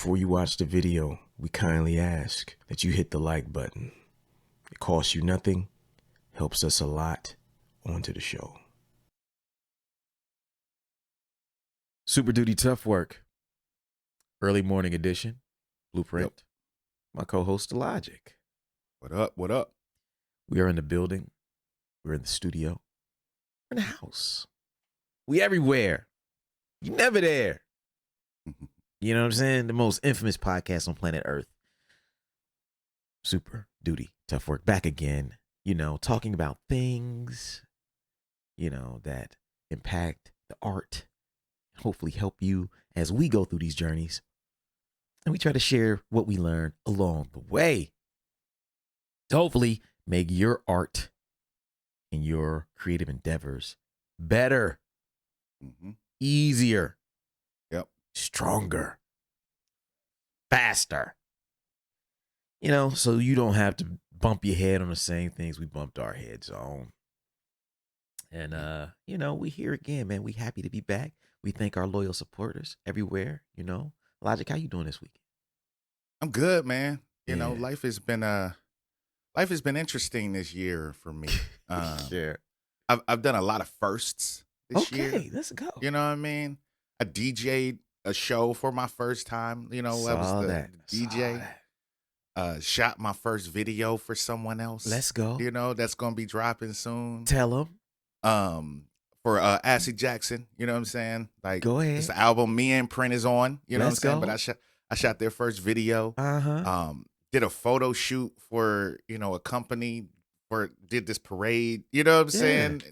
Before you watch the video, we kindly ask that you hit the like button. It costs you nothing, helps us a lot. On to the show. Super Duty Tough Work. Early morning edition. Blueprint. Yep. My co-host Illogic. What up? What up? We are in the building. We're in the studio. We're in the house. We everywhere. You never there. You know what I'm saying? The most infamous podcast on planet Earth. Super Duty Tough Work. Back again. You know, talking about things, you know, that impact the art. Hopefully help you as we go through these journeys. And we try to share what we learn along the way. To hopefully make your art and your creative endeavors better, easier, stronger, faster. You know, so you don't have to bump your head on the same things we bumped our heads on. And, you know, we here again, man. We happy to be back. We thank our loyal supporters everywhere, you know. Logic, how you doing this week? I'm good, man. You know, Yeah. life has been interesting this year for me. Yeah. I've done a lot of firsts this year. Okay, let's go. You know what I mean? I DJ'd a show for my first time. You know, I was the DJ. Shot my first video for someone else. Let's go. You know, that's gonna be dropping soon. Tell them. For Acid Jackson, you know what I'm saying? Like, Go ahead. it's the album me and Print is on. You know Let's what I'm saying? go. But I shot their first video. Did a photo shoot for, you know, a company, did this parade. You know what I'm saying?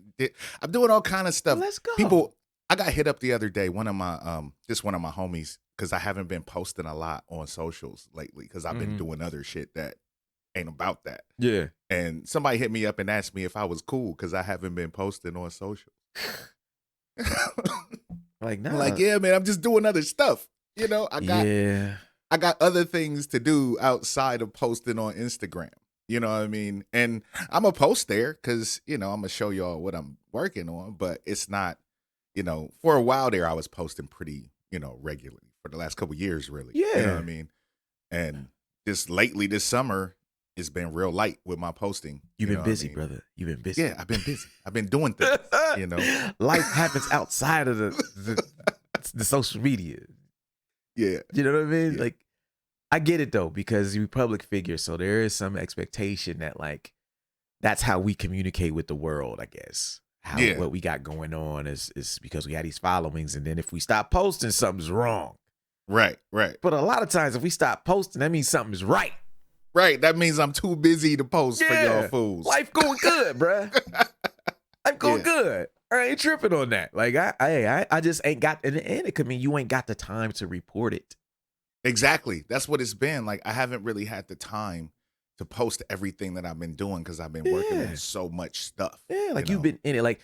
I'm doing all kind of stuff. Let's go. People, I got hit up the other day. One of my homies, because I haven't been posting a lot on socials lately because I've been doing other shit that ain't about that. Yeah. And somebody hit me up and asked me if I was cool because I haven't been posting on social. Like, nah. I'm like, yeah, man, I'm just doing other stuff. You know, I got other things to do outside of posting on Instagram. You know what I mean? And I'm going to post there because, you know, I'm going to show y'all what I'm working on. But it's not, you know, for a while there, I was posting pretty, you know, regularly for the last couple of years, really. Yeah. You know what I mean? And just lately this summer, it's been real light with my posting. You've been busy, I mean? brother. You've been busy. Yeah, I've been busy. I've been doing things, you know. Life happens outside of the social media. Yeah. You know what I mean? Yeah. Like, I get it, though, because you're a public figure, so there is some expectation that, like, that's how we communicate with the world, I guess. What we got going on is because we have these followings, and then if we stop posting, something's wrong. Right. But a lot of times, if we stop posting, that means something's right. Right. That means I'm too busy to post for y'all fools. Life going good, bruh. Life going good. I ain't tripping on that. Like, I just ain't got, and it could mean you ain't got the time to report it. Exactly. That's what it's been. Like, I haven't really had the time to post everything that I've been doing because I've been working on so much stuff. Yeah, like you've been in it. Like,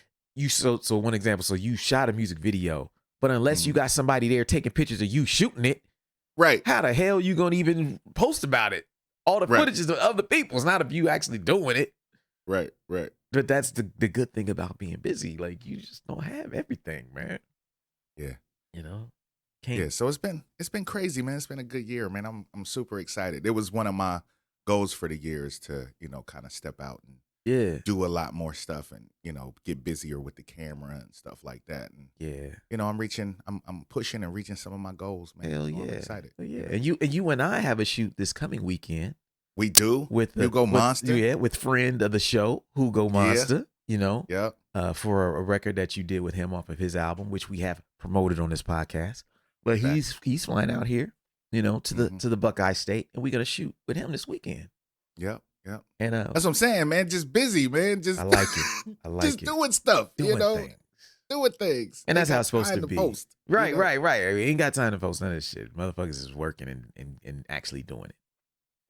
so one example, so you shot a music video, but unless you got somebody there taking pictures of you shooting it, right? How the hell you gonna even post about it? All the footage is of other people's, not of you actually doing it. Right. But that's the good thing about being busy. Like, you just don't have everything, man. Yeah. You know? Yeah, so it's been crazy, man. It's been a good year, man. I'm super excited. It was one of my goals for the years to, you know, kind of step out and do a lot more stuff and, you know, get busier with the camera and stuff like that. And you know, I'm pushing and reaching some of my goals, man. Hell so yeah. I'm excited. Hell yeah. And you and I have a shoot this coming weekend. We do with Hugo Monster. With friend of the show, Hugo Monster, you know. Yeah. For a record that you did with him off of his album, which we have promoted on this podcast. But he's flying out here, you know, to the Buckeye State, and we're gonna shoot with him this weekend. Yep. And that's what I'm saying, man. Just busy, man. Just I like it. I like just it. doing stuff, you know. Things. Doing things. And that's how it's supposed to be. Post, right. You know? I mean, ain't got time to post none of this shit. Motherfuckers is working and actually doing it.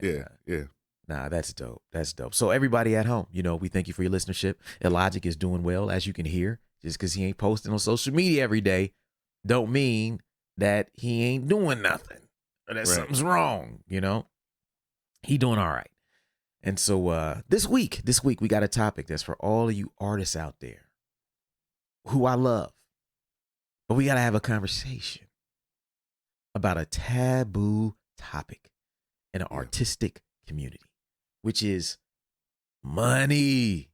And, yeah. Nah, that's dope. That's dope. So everybody at home, you know, we thank you for your listenership. Illogic is doing well, as you can hear. Just because he ain't posting on social media every day, don't mean that he ain't doing nothing or that something's wrong, you know? He doing all right. And so this week we got a topic that's for all of you artists out there who I love. But we got to have a conversation. about a taboo topic in an artistic community, which is money.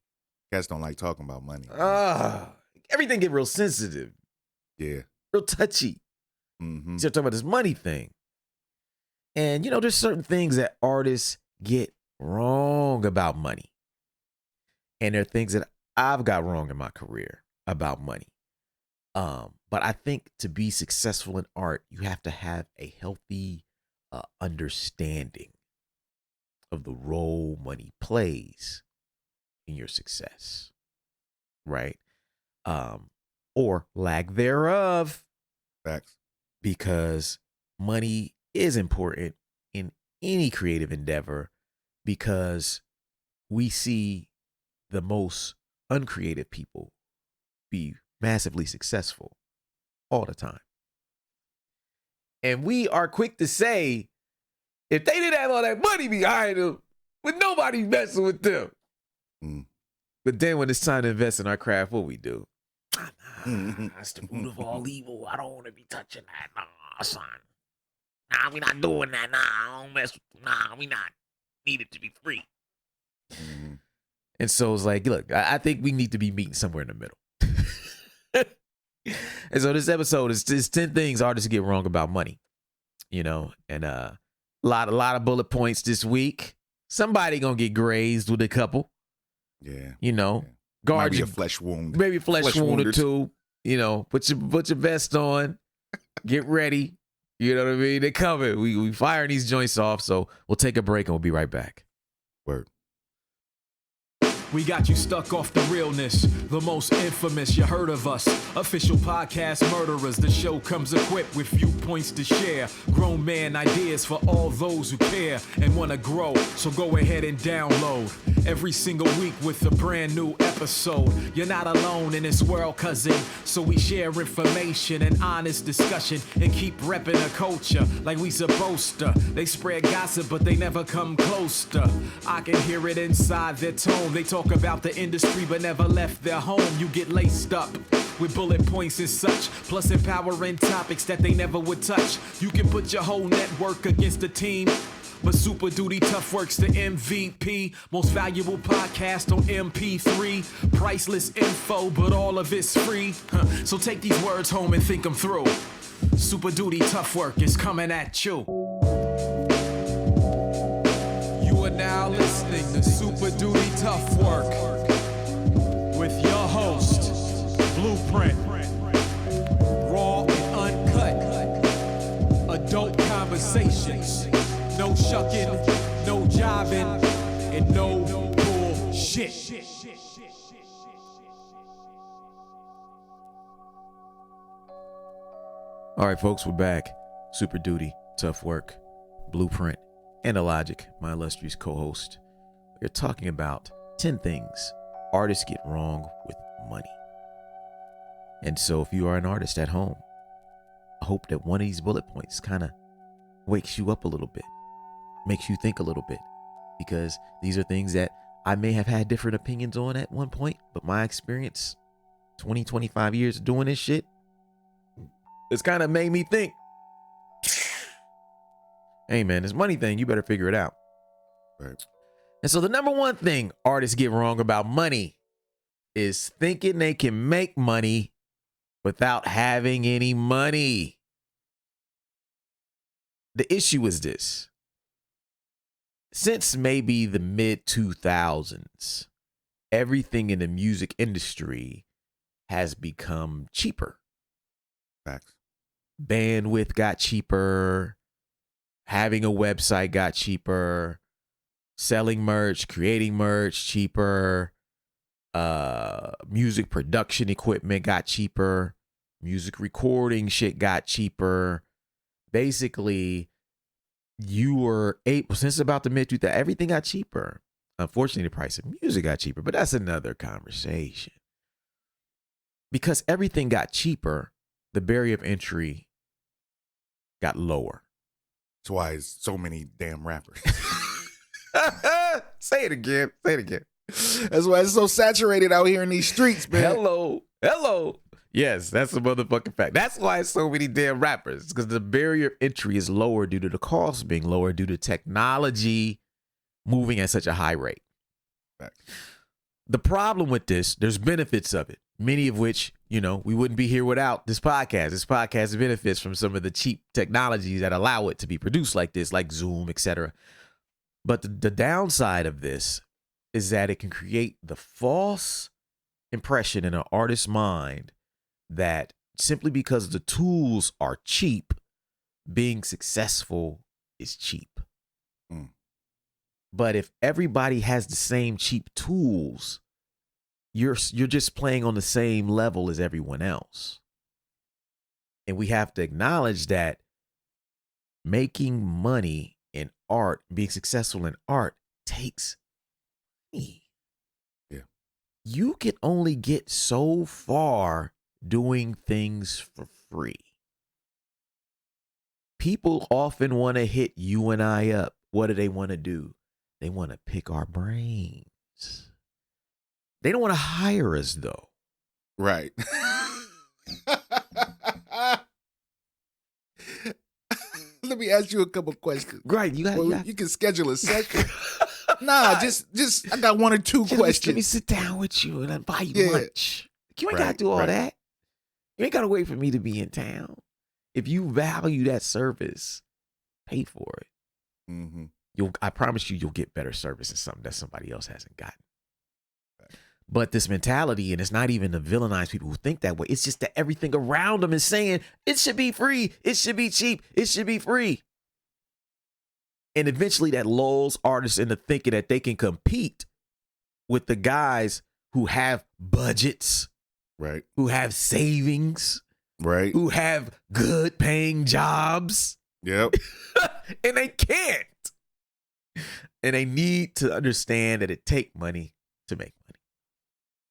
Cats don't like talking about money. Everything get real sensitive. Yeah. Real touchy. Mm-hmm. So talking about this money thing. And, there's certain things that artists get wrong about money. And there are things that I've got wrong in my career about money. But I think to be successful in art, you have to have a healthy understanding of the role money plays in your success, right? Or lack thereof. Facts. Because money is important in any creative endeavor, because we see the most uncreative people be massively successful all the time. And we are quick to say, if they didn't have all that money behind them, but nobody messing with them. But then when it's time to invest in our craft, what we do? That's the root of all evil. I don't want to be touching that. Nah, son. Nah, we not doing that. Nah, I don't mess with. Nah, we not needed to be free. And so it's like, look, I think we need to be meeting somewhere in the middle. And so this episode is 10 things artists get wrong about money, and a lot of bullet points this week. Somebody gonna get grazed with a couple. Yeah. Guard maybe your a flesh wound. Maybe flesh wound or two. Put your vest on. Get ready. You know what I mean? They coming. We firing these joints off. So we'll take a break and we'll be right back. Word. We got you stuck off the realness, the most infamous, you heard of us. Official podcast murderers, the show comes equipped with viewpoints to share. Grown man ideas for all those who care and wanna grow, so go ahead and download. Every single week with a brand new episode. You're not alone in this world, cousin, so we share information and honest discussion and keep repping the culture like we supposed to. They spread gossip, but they never come close to. I can hear it inside their tone. They talk about the industry but never left their home. You get laced up with bullet points and such, plus empowering topics that they never would touch. You can put your whole network against the team, but Super Duty Tough Work's the MVP. Most valuable podcast on MP3. Priceless info, but all of it's free. So take these words home and think them through. Super Duty Tough Work is coming at you. You are now listening to Super Duty Tough Work with your host, Blueprint. Raw and uncut. Adult conversations. No shucking, no jiving, and no bullshit. All right, folks, we're back. Super Duty, Tough Work, Blueprint, and Illogic, my illustrious co-host. We're talking about 10 things artists get wrong with money. And so if you are an artist at home, I hope that one of these bullet points kind of wakes you up a little bit, makes you think a little bit, because these are things that I may have had different opinions on at one point, but my experience, 20, 25 years of doing this shit, it's kind of made me think, hey man, this money thing, you better figure it out. Right. And so the number one thing artists get wrong about money is thinking they can make money without having any money. The issue is this. Since maybe the mid 2000s, everything in the music industry has become cheaper. Facts. Bandwidth got cheaper. Having a website got cheaper. Selling merch, creating merch cheaper. Music production equipment got cheaper. Music recording shit got cheaper. Basically, you were able, since about the mid 2000s, everything got cheaper. Unfortunately, the price of music got cheaper, but that's another conversation. Because everything got cheaper, the barrier of entry got lower. That's why it's so many damn rappers. Say it again. Say it again. That's why it's so saturated out here in these streets, man. Hello. Yes, that's a motherfucking fact. That's why it's so many damn rappers, because the barrier of entry is lower due to the cost being lower due to technology moving at such a high rate. Fact. The problem with this, there's benefits of it, many of which, we wouldn't be here without this podcast. This podcast benefits from some of the cheap technologies that allow it to be produced like this, like Zoom, etc. But the downside of this is that it can create the false impression in an artist's mind that simply because the tools are cheap, being successful is cheap. But if everybody has the same cheap tools, you're just playing on the same level as everyone else. And we have to acknowledge that making money in art, being successful in art, takes money. Yeah. You can only get so far doing things for free. People often want to hit you and I up. What do they want to do? They want to pick our brains. They don't want to hire us, though. Right. Let me ask you a couple questions. Right, you can schedule a session. Just I got one or two questions. Let me sit down with you and buy you lunch. You ain't got to do all that. You ain't got to wait for me to be in town. If you value that service, pay for it. Mm-hmm. I promise you'll get better service than something that somebody else hasn't gotten. But this mentality, and it's not even to villainize people who think that way, it's just that everything around them is saying it should be free, it should be cheap, it should be free. And eventually that lulls artists into thinking that they can compete with the guys who have budgets, right? Who have savings, right? Who have good paying jobs. Yep. And they can't. And they need to understand that it takes money to make money.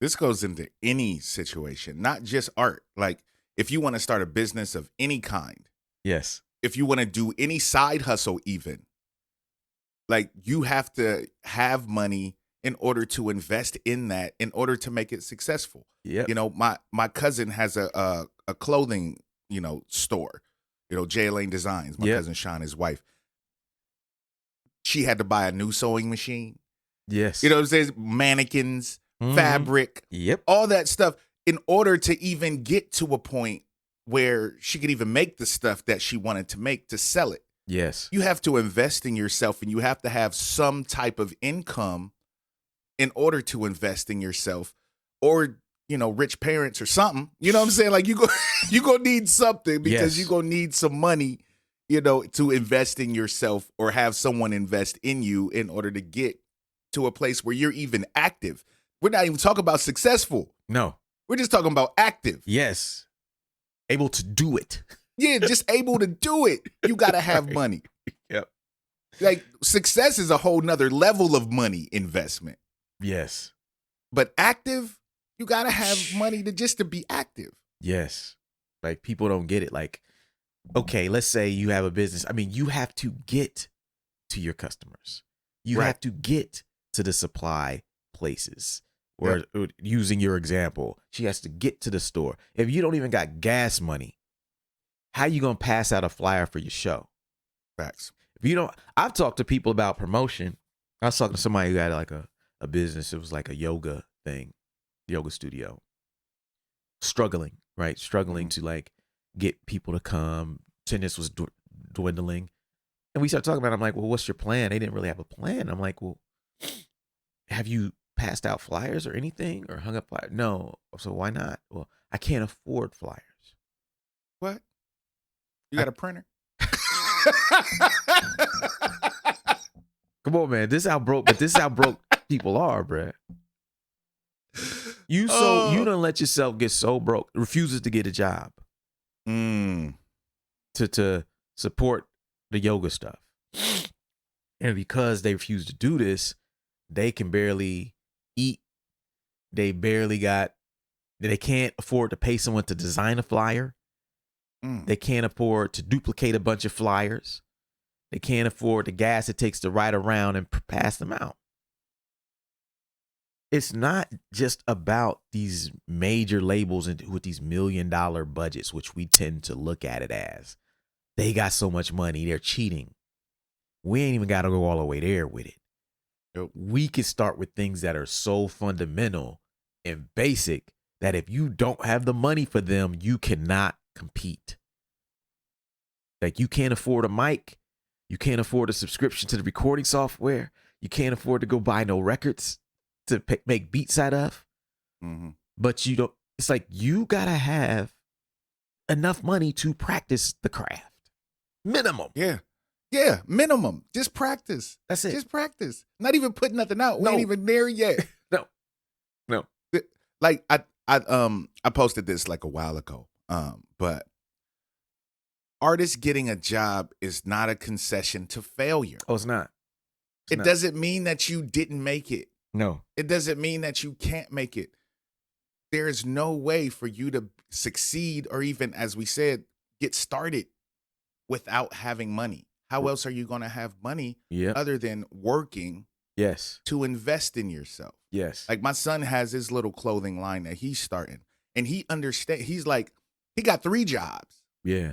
This goes into any situation, not just art. Like if you want to start a business of any kind. Yes. If you want to do any side hustle even. Like you have to have money in order to invest in that, in order to make it successful. Yeah. My cousin has a clothing, store, J. Lane Designs, my cousin Sean, his wife. She had to buy a new sewing machine. Yes. You know what I'm saying? Mannequins, fabric, all that stuff in order to even get to a point where she could even make the stuff that she wanted to make to sell it. Yes. You have to invest in yourself and you have to have some type of income in order to invest in yourself, or, rich parents or something. You know what I'm saying? Like you go need something because you're going to need some money, to invest in yourself or have someone invest in you in order to get to a place where you're even active. We're not even talking about successful. No. We're just talking about active. Yes. Able to do it. Yeah, just able to do it. You got to have money. Yep. Like success is a whole nother level of money investment. Yes. But active, you got to have money to be active. Yes. Like people don't get it. Like, okay, let's say you have a business. I mean, you have to get to your customers. You have to get to the supply places. Or using your example, she has to get to the store. If you don't even got gas money, how you going to pass out a flyer for your show? Facts. If you don't, I've talked to people about promotion. I was talking to somebody who had like a business. It was like a yoga thing, yoga studio. Struggling to like get people to come. Attendance was dwindling. And we started talking about it. I'm like, well, what's your plan? They didn't really have a plan. I'm like, well, have you passed out flyers or anything or hung up flyers? No. So why not? Well, I can't afford flyers. What? You got a printer? Come on, man. This is how broke people are, bruh. You don't let yourself get so broke. Refuses to get a job. To support the yoga stuff. And because they refuse to do this, they can barely eat. They can't afford to pay someone to design a flyer. They can't afford to duplicate a bunch of flyers. They can't afford the gas it takes to ride around and pass them out. it's not just about these major labels and with these $1 million budgets, which we tend to look at it as. They got so much money, they're cheating. We ain't even got to go all the way there with it. Yep. We can start with things that are so fundamental and basic that if you don't have the money for them, you cannot compete. Like, you can't afford a mic. You can't afford a subscription to the recording software. You can't afford to go buy no records to make beats out of. Mm-hmm. But you don't, it's like you got to have enough money to practice the craft. Minimum. Yeah. Yeah, minimum. Just practice. That's it. Just practice. Not even put nothing out. We No. ain't even there yet. No. Like I posted this like a while ago. But artists getting a job is not a concession to failure. Oh, it's not. It doesn't mean that you didn't make it. No. It doesn't mean that you can't make it. There is no way for you to succeed or even, as we said, get started without having money. How else are you going to have money other than working to invest in yourself? Yes. Like, my son has his little clothing line that he's starting, and he understands. He's like, he got 3 jobs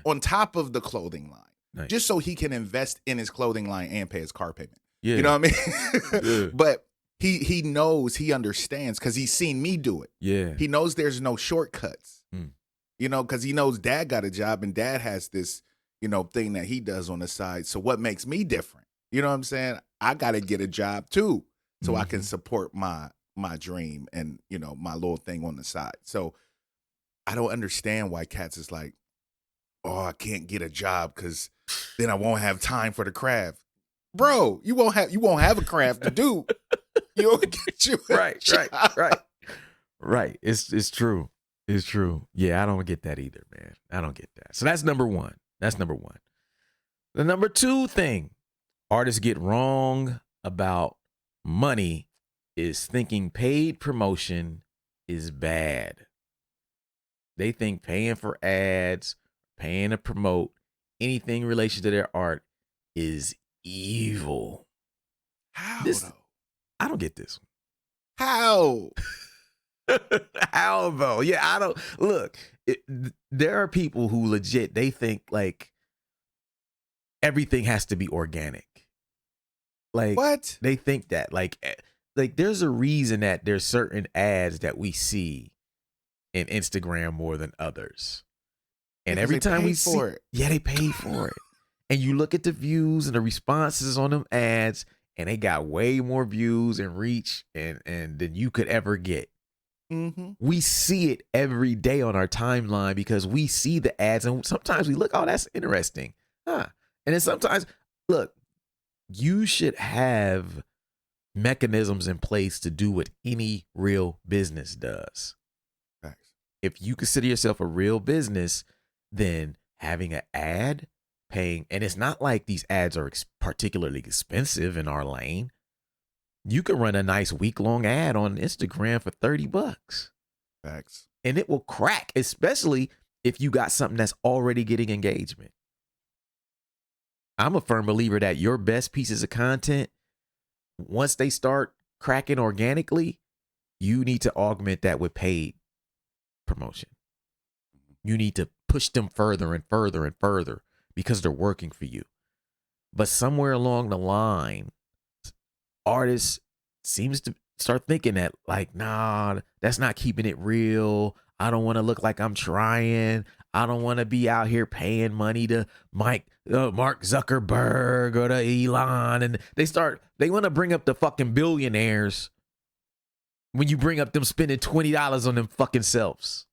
on top of the clothing line, just so he can invest in his clothing line and pay his car payment. You know what I mean? But he knows, he understands because he's seen me do it. He knows there's no shortcuts, you know, because he knows dad got a job and dad has this, you know, thing that he does on the side. So what makes me different? You know what I'm saying? I got to get a job too, so I can support my dream and, you know, my little thing on the side. So I don't understand why cats is like, oh, I can't get a job because then I won't have time for the craft. Bro, you won't have a craft to do. You won't get you right. It's true. It's true. Yeah, I don't get that either, man. I don't get that. So that's number one. The number 2 thing artists get wrong about money is thinking paid promotion is bad. They think paying for ads, paying to promote anything in relation to their art is evil. How though? I don't get this one. How? How though? Yeah, I don't. Look, there are people who legit, they think like everything has to be organic. Like, what? They think that like there's a reason that there's certain ads that we see in Instagram more than others. And every time we see it, they pay for it. And you look at the views and the responses on them ads, and they got way more views and reach and than you could ever get. Mm-hmm. We see it every day on our timeline because we see the ads, and sometimes we look, oh, that's interesting. And then sometimes, look, you should have mechanisms in place to do what any real business does. Thanks. If you consider yourself a real business, then having an ad, paying, and it's not like these ads are particularly expensive in our lane. You could run a nice week-long ad on Instagram for $30. Facts. And it will crack, especially if you got something that's already getting engagement. I'm a firm believer that your best pieces of content, once they start cracking organically, you need to augment that with paid promotion. You need to push them further and further and further because they're working for you. But somewhere along the line, artists seems to start thinking that like, nah, that's not keeping it real. I don't want to look like I'm trying. I don't want to be out here paying money to Mark Zuckerberg or to Elon. And they want to bring up the fucking billionaires when you bring up them spending $20 on them fucking selves.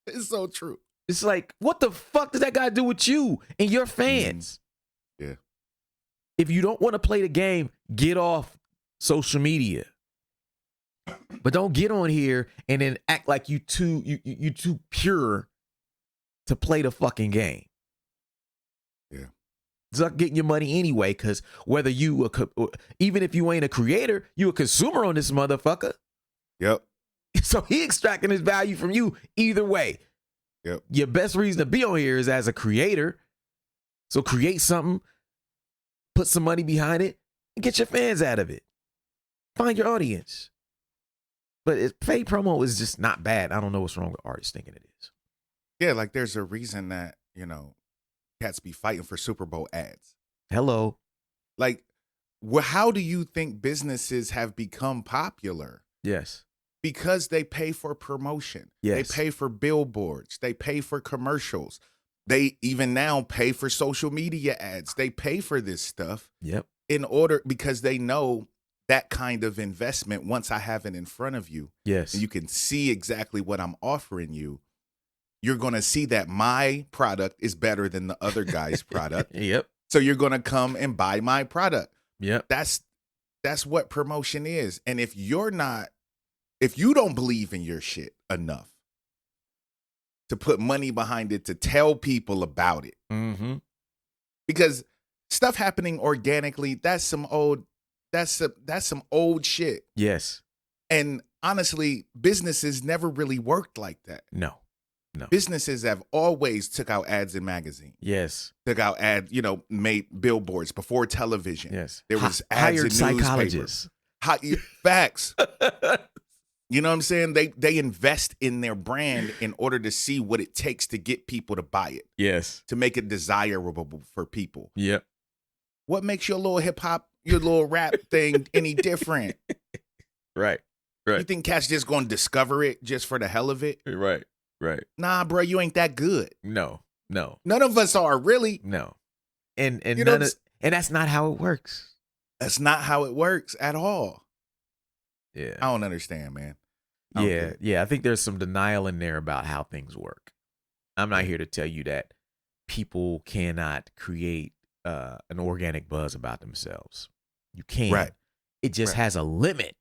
It's so true. It's like, what the fuck does that got to do with you and your fans? Yeah. If you don't want to play the game, get off social media. But don't get on here and then act like you too pure to play the fucking game. Yeah. It's not getting your money anyway, because whether you, even if you ain't a creator, you a consumer on this motherfucker. Yep. So he extracting his value from you either way. Yep. Your best reason to be on here is as a creator. So create something, put some money behind it, and get your fans out of it. Find your audience. But paid promo is just not bad. I don't know what's wrong with artists thinking it is. Yeah, like there's a reason that, cats be fighting for Super Bowl ads. Hello. Like, how do you think businesses have become popular? Yes. Because they pay for promotion. Yes. They pay for billboards. They pay for commercials. They even now pay for social media ads. They pay for this stuff. Yep. Because they know that kind of investment, once I have it in front of you, yes, and you can see exactly what I'm offering you, you're going to see that my product is better than the other guy's product. Yep. So you're going to come and buy my product. Yep. That's what promotion is. And if you don't believe in your shit enough to put money behind it, to tell people about it, mm-hmm. because stuff happening organically, that's some old shit. Yes. And honestly, businesses never really worked like that. No. Businesses have always took out ads in magazines. Yes. Took out made billboards before television. Yes. There was ads in psychologists. Facts. You know what I'm saying? They invest in their brand in order to see what it takes to get people to buy it. Yes. To make it desirable for people. Yep. What makes your little hip hop, your little rap thing any different? Right. You think cats just gonna discover it just for the hell of it? Right. Nah, bro, you ain't that good. No. None of us are, really. No. And and that's not how it works. That's not how it works at all. Yeah. I don't understand, man. Yeah. I think there's some denial in there about how things work. I'm not here to tell you that people cannot create an organic buzz about themselves. You can. Right. It just has a limit.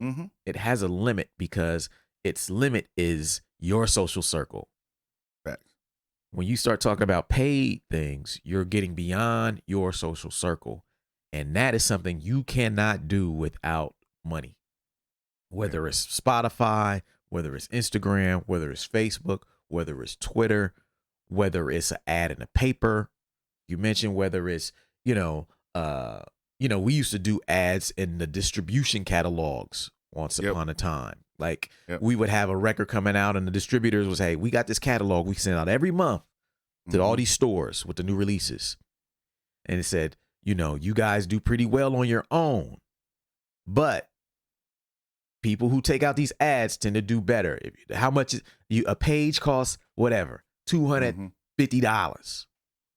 Mm-hmm. It has a limit because its limit is your social circle. Facts. When you start talking about paid things, you're getting beyond your social circle. And that is something you cannot do without money. Whether it's Spotify, whether it's Instagram, whether it's Facebook, whether it's Twitter, whether it's an ad in a paper. You mentioned whether it's, we used to do ads in the distribution catalogs once upon a time. Like we would have a record coming out and the distributors would say, hey, we got this catalog we send out every month to all these stores with the new releases. And it said, you guys do pretty well on your own, but people who take out these ads tend to do better. How much a page costs? Whatever, $250.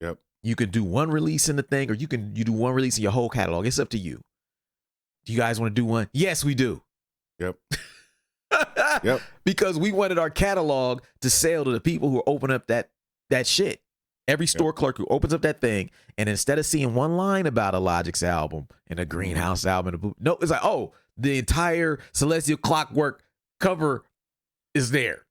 Yep. You can do one release in the thing, or you do one release in your whole catalog. It's up to you. Do you guys want to do one? Yes, we do. Yep. Yep. Because we wanted our catalog to sell to the people who open up that shit. Every store clerk who opens up that thing, and instead of seeing one line about Illogic's album and a Greenhouse album, no, it's like, oh, the entire Celestial Clockwork cover is there.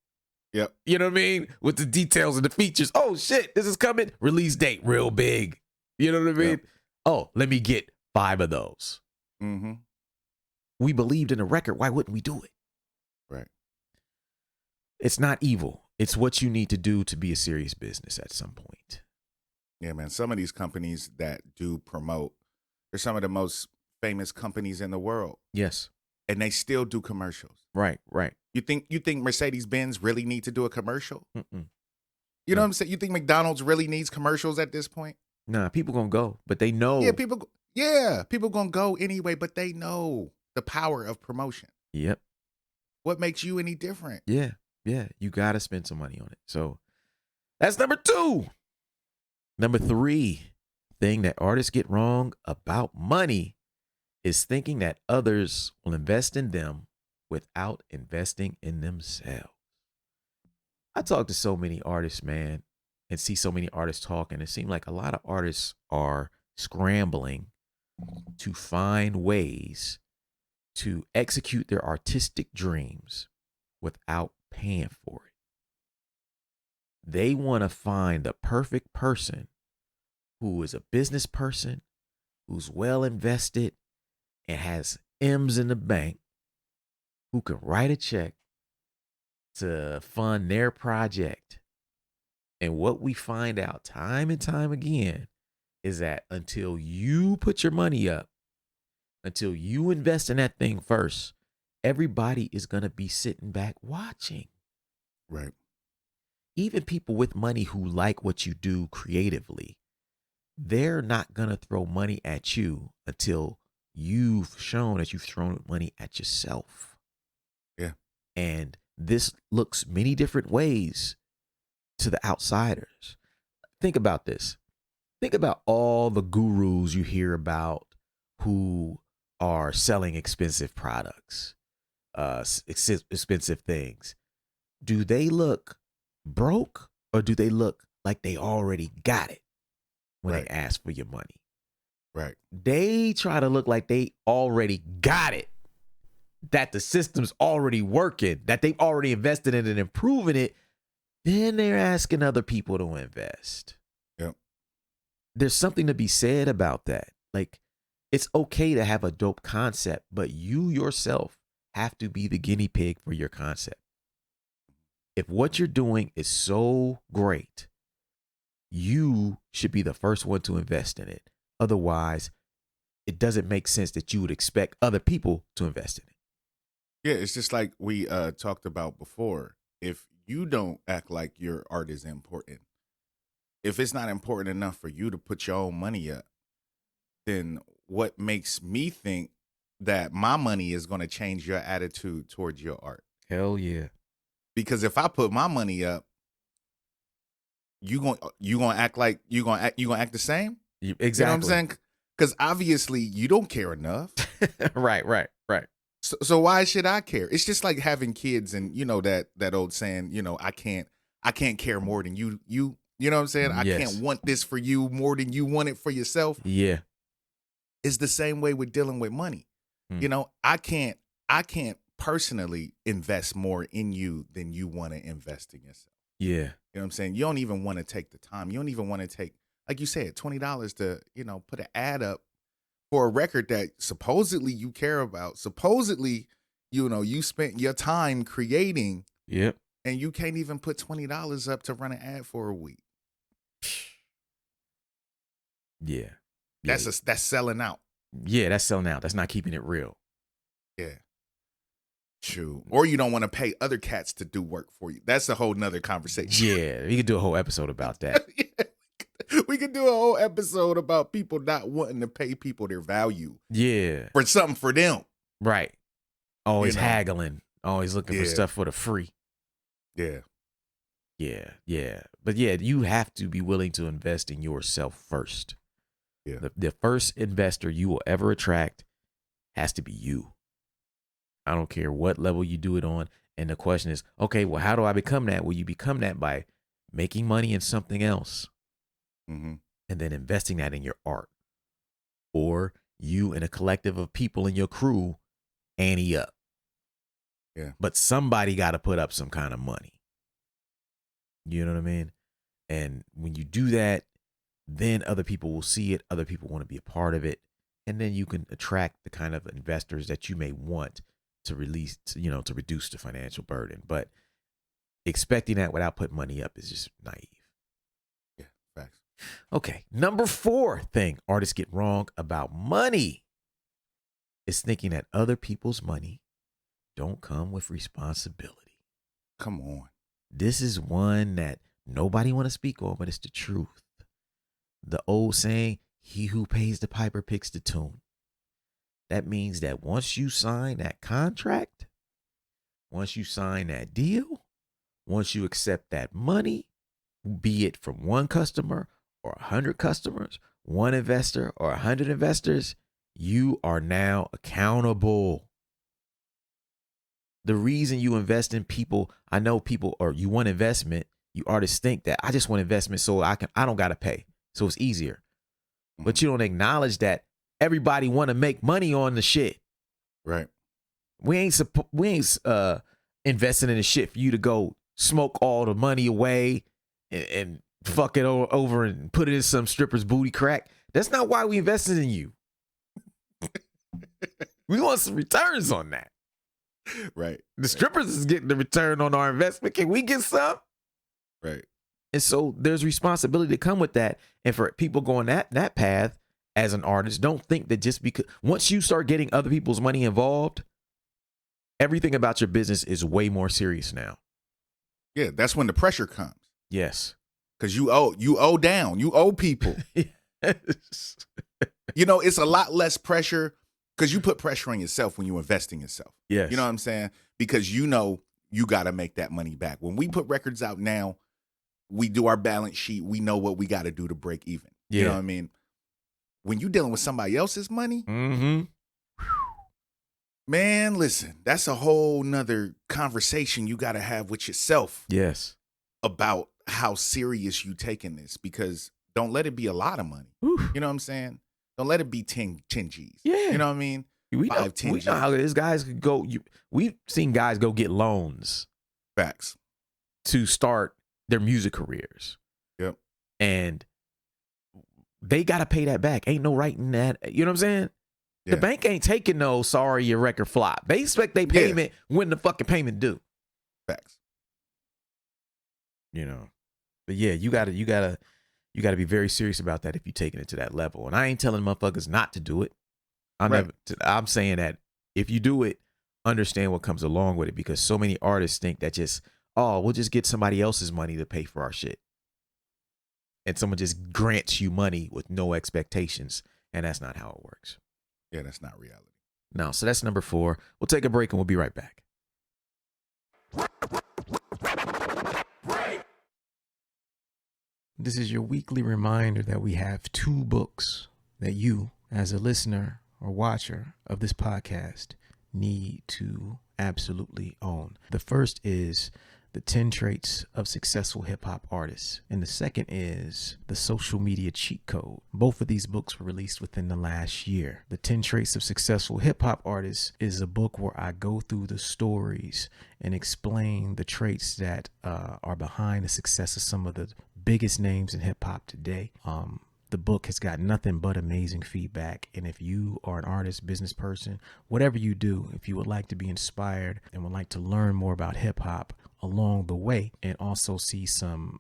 Yep. You know what I mean? With the details and the features. Oh shit, this is coming. Release date, real big. You know what I mean? Yep. Oh, let me get 5 of those. Mm-hmm. We believed in a record. Why wouldn't we do it? Right. It's not evil. It's what you need to do to be a serious business at some point. Yeah, man. Some of these companies that do promote, they're some of the most famous companies in the world. Yes. And they still do commercials. Right. You think Mercedes-Benz really need to do a commercial? Mm-mm. You know what I'm saying? You think McDonald's really needs commercials at this point? Nah, people gonna go, but they know. People gonna go anyway, but they know the power of promotion. Yep. What makes you any different? Yeah. You gotta spend some money on it. So that's number 2. Number 3 thing that artists get wrong about money is thinking that others will invest in them without investing in themselves. I talk to so many artists, man, and see so many artists talk, and it seems like a lot of artists are scrambling to find ways to execute their artistic dreams without paying for it. They want to find the perfect person who is a business person, who's well invested and has M's in the bank, who can write a check to fund their project. And what we find out time and time again is that until you put your money up, until you invest in that thing first, everybody is going to be sitting back watching. Right. Even people with money who like what you do creatively, they're not going to throw money at you until you've shown that you've thrown money at yourself. Yeah. And this looks many different ways to the outsiders. Think about this. Think about all the gurus you hear about who are selling expensive products, expensive things. Do they look broke or do they look like they already got it when Right. they ask for your money? Right. They try to look like they already got it, that the system's already working, that they've already invested in it and improving it. Then they're asking other people to invest. Yep. There's something to be said about that. Like, it's okay to have a dope concept, but you yourself have to be the guinea pig for your concept. If what you're doing is so great, you should be the first one to invest in it. Otherwise, it doesn't make sense that you would expect other people to invest in it. Yeah, it's just like we talked about before. If you don't act like your art is important, if it's not important enough for you to put your own money up, then what makes me think that my money is going to change your attitude towards your art? Hell yeah. Because if I put my money up, you gonna act like you gonna act the same? Exactly. You know what I'm saying? Because obviously you don't care enough. Right. So why should I care? It's just like having kids, and you know that old saying, I can't care more than you. You know what I'm saying? I Yes. can't want this for you more than you want it for yourself. Yeah. It's the same way with dealing with money. I can't personally invest more in you than you want to invest in yourself. Yeah. You know what I'm saying? You don't even want to take the time. You don't even want to take, like you said, $20 to, put an ad up for a record that supposedly you care about. Supposedly, you spent your time creating. Yep. And you can't even put $20 up to run an ad for a week. Yeah. That's selling out. Yeah, that's selling out. That's not keeping it real. Yeah. True. Or you don't want to pay other cats to do work for you. That's a whole nother conversation. Yeah, we could do a whole episode about that. Yeah. We could do a whole episode about people not wanting to pay people their value. Yeah. For something for them. Right. Always haggling. Always looking for stuff for the free. Yeah. Yeah. But yeah, you have to be willing to invest in yourself first. Yeah. The first investor you will ever attract has to be you. I don't care what level you do it on. And the question is, okay, well, how do I become that? Well, you become that by making money in something else and then investing that in your art. Or you and a collective of people in your crew ante up. Yeah. But somebody got to put up some kind of money. You know what I mean? And when you do that, then other people will see it. Other people want to be a part of it. And then you can attract the kind of investors that you may want to release, to reduce the financial burden. But expecting that without putting money up is just naive. Yeah, facts. Okay. Number 4 thing artists get wrong about money is thinking that other people's money don't come with responsibility. Come on. This is one that nobody want to speak on, but it's the truth. The old saying, he who pays the piper picks the tune. That means that once you sign that contract, once you sign that deal, once you accept that money, be it from one customer or 100 customers, one investor or 100 investors, you are now accountable. The reason you invest in people, I know people, or you want investment, you artists think that I just want investment so I don't got to pay. So it's easier. But you don't acknowledge that everybody want to make money on the shit. Right. We ain't investing in the shit for you to go smoke all the money away and fuck it over and put it in some stripper's booty crack. That's not why we invested in you. We want some returns on that. Right. The strippers is getting the return on our investment. Can we get some? Right. And so there's responsibility to come with that. And for people going that path, as an artist. Don't think that just because once you start getting other people's money involved, everything about your business is way more serious now. Yeah, that's when the pressure comes. Yes. Because you owe down. You owe people. Yes. You know, it's a lot less pressure because you put pressure on yourself when you invest in yourself. Yes. You know what I'm saying? Because you know you got to make that money back. When we put records out now, we do our balance sheet. We know what we got to do to break even. Yeah. You know what I mean? When you're dealing with somebody else's money, man, listen, that's a whole nother conversation you got to have with yourself. Yes. About how serious you taking this, because don't let it be a lot of money. Oof. You know what I'm saying? Don't let it be 10 G's. Yeah. You know what I mean? We know how these guys could go. We've seen guys go get loans. Facts. To start their music careers. Yep. And they got to pay that back. Ain't no writing that. You know what I'm saying? Yeah. The bank ain't taking no, sorry, your record flop. They expect their payment when the fucking payment due. Facts. You know. But yeah, you gotta be very serious about that if you're taking it to that level. And I ain't telling motherfuckers not to do it. I'm saying that if you do it, understand what comes along with it, because so many artists think that we'll just get somebody else's money to pay for our shit. And someone just grants you money with no expectations. And that's not how it works. Yeah, that's not reality. No, so that's number 4. We'll take a break and we'll be right back. This is your weekly reminder that we have 2 books that you, as a listener or watcher of this podcast, need to absolutely own. The first is The 10 Traits of Successful Hip Hop Artists, and the second is The Social Media Cheat Code. Both of these books were released within the last year. The 10 Traits of Successful Hip Hop Artists is a book where I go through the stories and explain the traits that are behind the success of some of the biggest names in hip hop today. The book has got nothing but amazing feedback. And if you are an artist, business person, whatever you do, if you would like to be inspired and would like to learn more about hip hop along the way, and also see some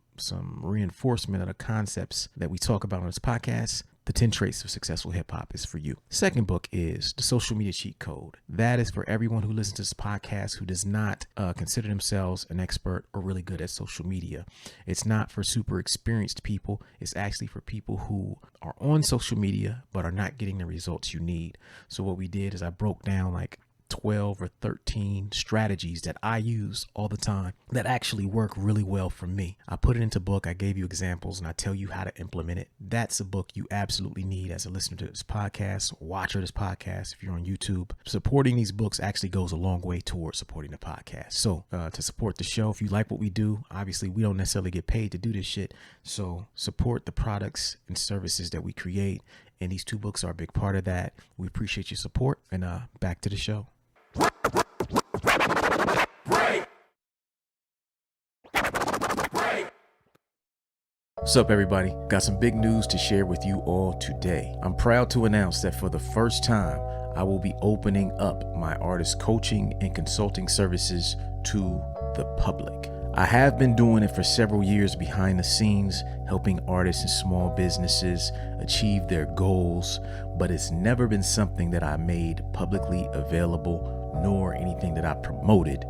reinforcement of the concepts that we talk about on this podcast, The 10 Traits of Successful Hip Hop is for you. Second book is The Social Media Cheat Code. That is for everyone who listens to this podcast who does not consider themselves an expert or really good at social media. It's not for super experienced people. It's actually for people who are on social media but are not getting the results you need. So what we did is I broke down like 12 or 13 strategies that I use all the time that actually work really well for me. I put it into book. I gave you examples and I tell you how to implement it. That's a book you absolutely need as a listener to this podcast, watcher of this podcast. If you're on YouTube, supporting these books actually goes a long way towards supporting the podcast. So to support the show, if you like what we do, obviously we don't necessarily get paid to do this shit. So support the products and services that we create. And these 2 books are a big part of that. We appreciate your support, and back to the show. What's up, everybody? Got some big news to share with you all today. I'm proud to announce that for the first time, I will be opening up my artist coaching and consulting services to the public. I have been doing it for several years behind the scenes, helping artists and small businesses achieve their goals, but it's never been something that I made publicly available, nor anything that I promoted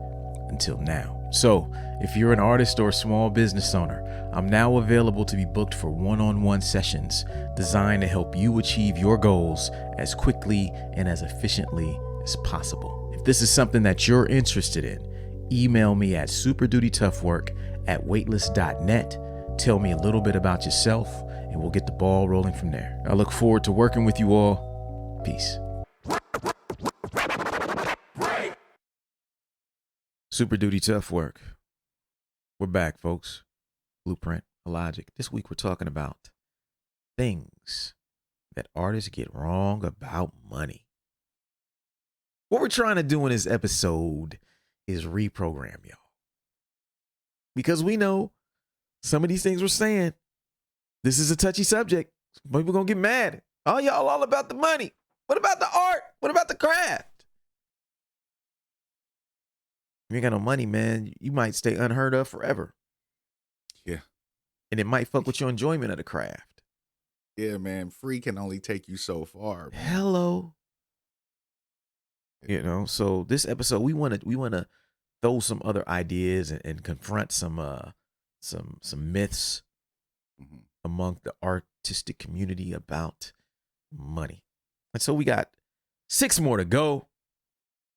until now. So if you're an artist or a small business owner, I'm now available to be booked for one-on-one sessions designed to help you achieve your goals as quickly and as efficiently as possible. If this is something that you're interested in, email me at superdutytoughwork@weightless.net. Tell me a little bit about yourself and we'll get the ball rolling from there. I look forward to working with you all. Peace. Super Duty Tough Work. We're back, folks. Blueprint, Illogic. This week we're talking about things that artists get wrong about money. What we're trying to do in this episode is reprogram y'all. Because we know some of these things we're saying, this is a touchy subject. People gonna get mad. Oh, y'all all about the money. What about the art? What about the craft? If you ain't got no money, man, you might stay unheard of forever. Yeah. And it might fuck with your enjoyment of the craft. Yeah, man. Free can only take you so far, man. Hello. You know, so this episode we want to throw some other ideas and confront some myths Mm-hmm. among the artistic community about money. And so we got 6 more to go.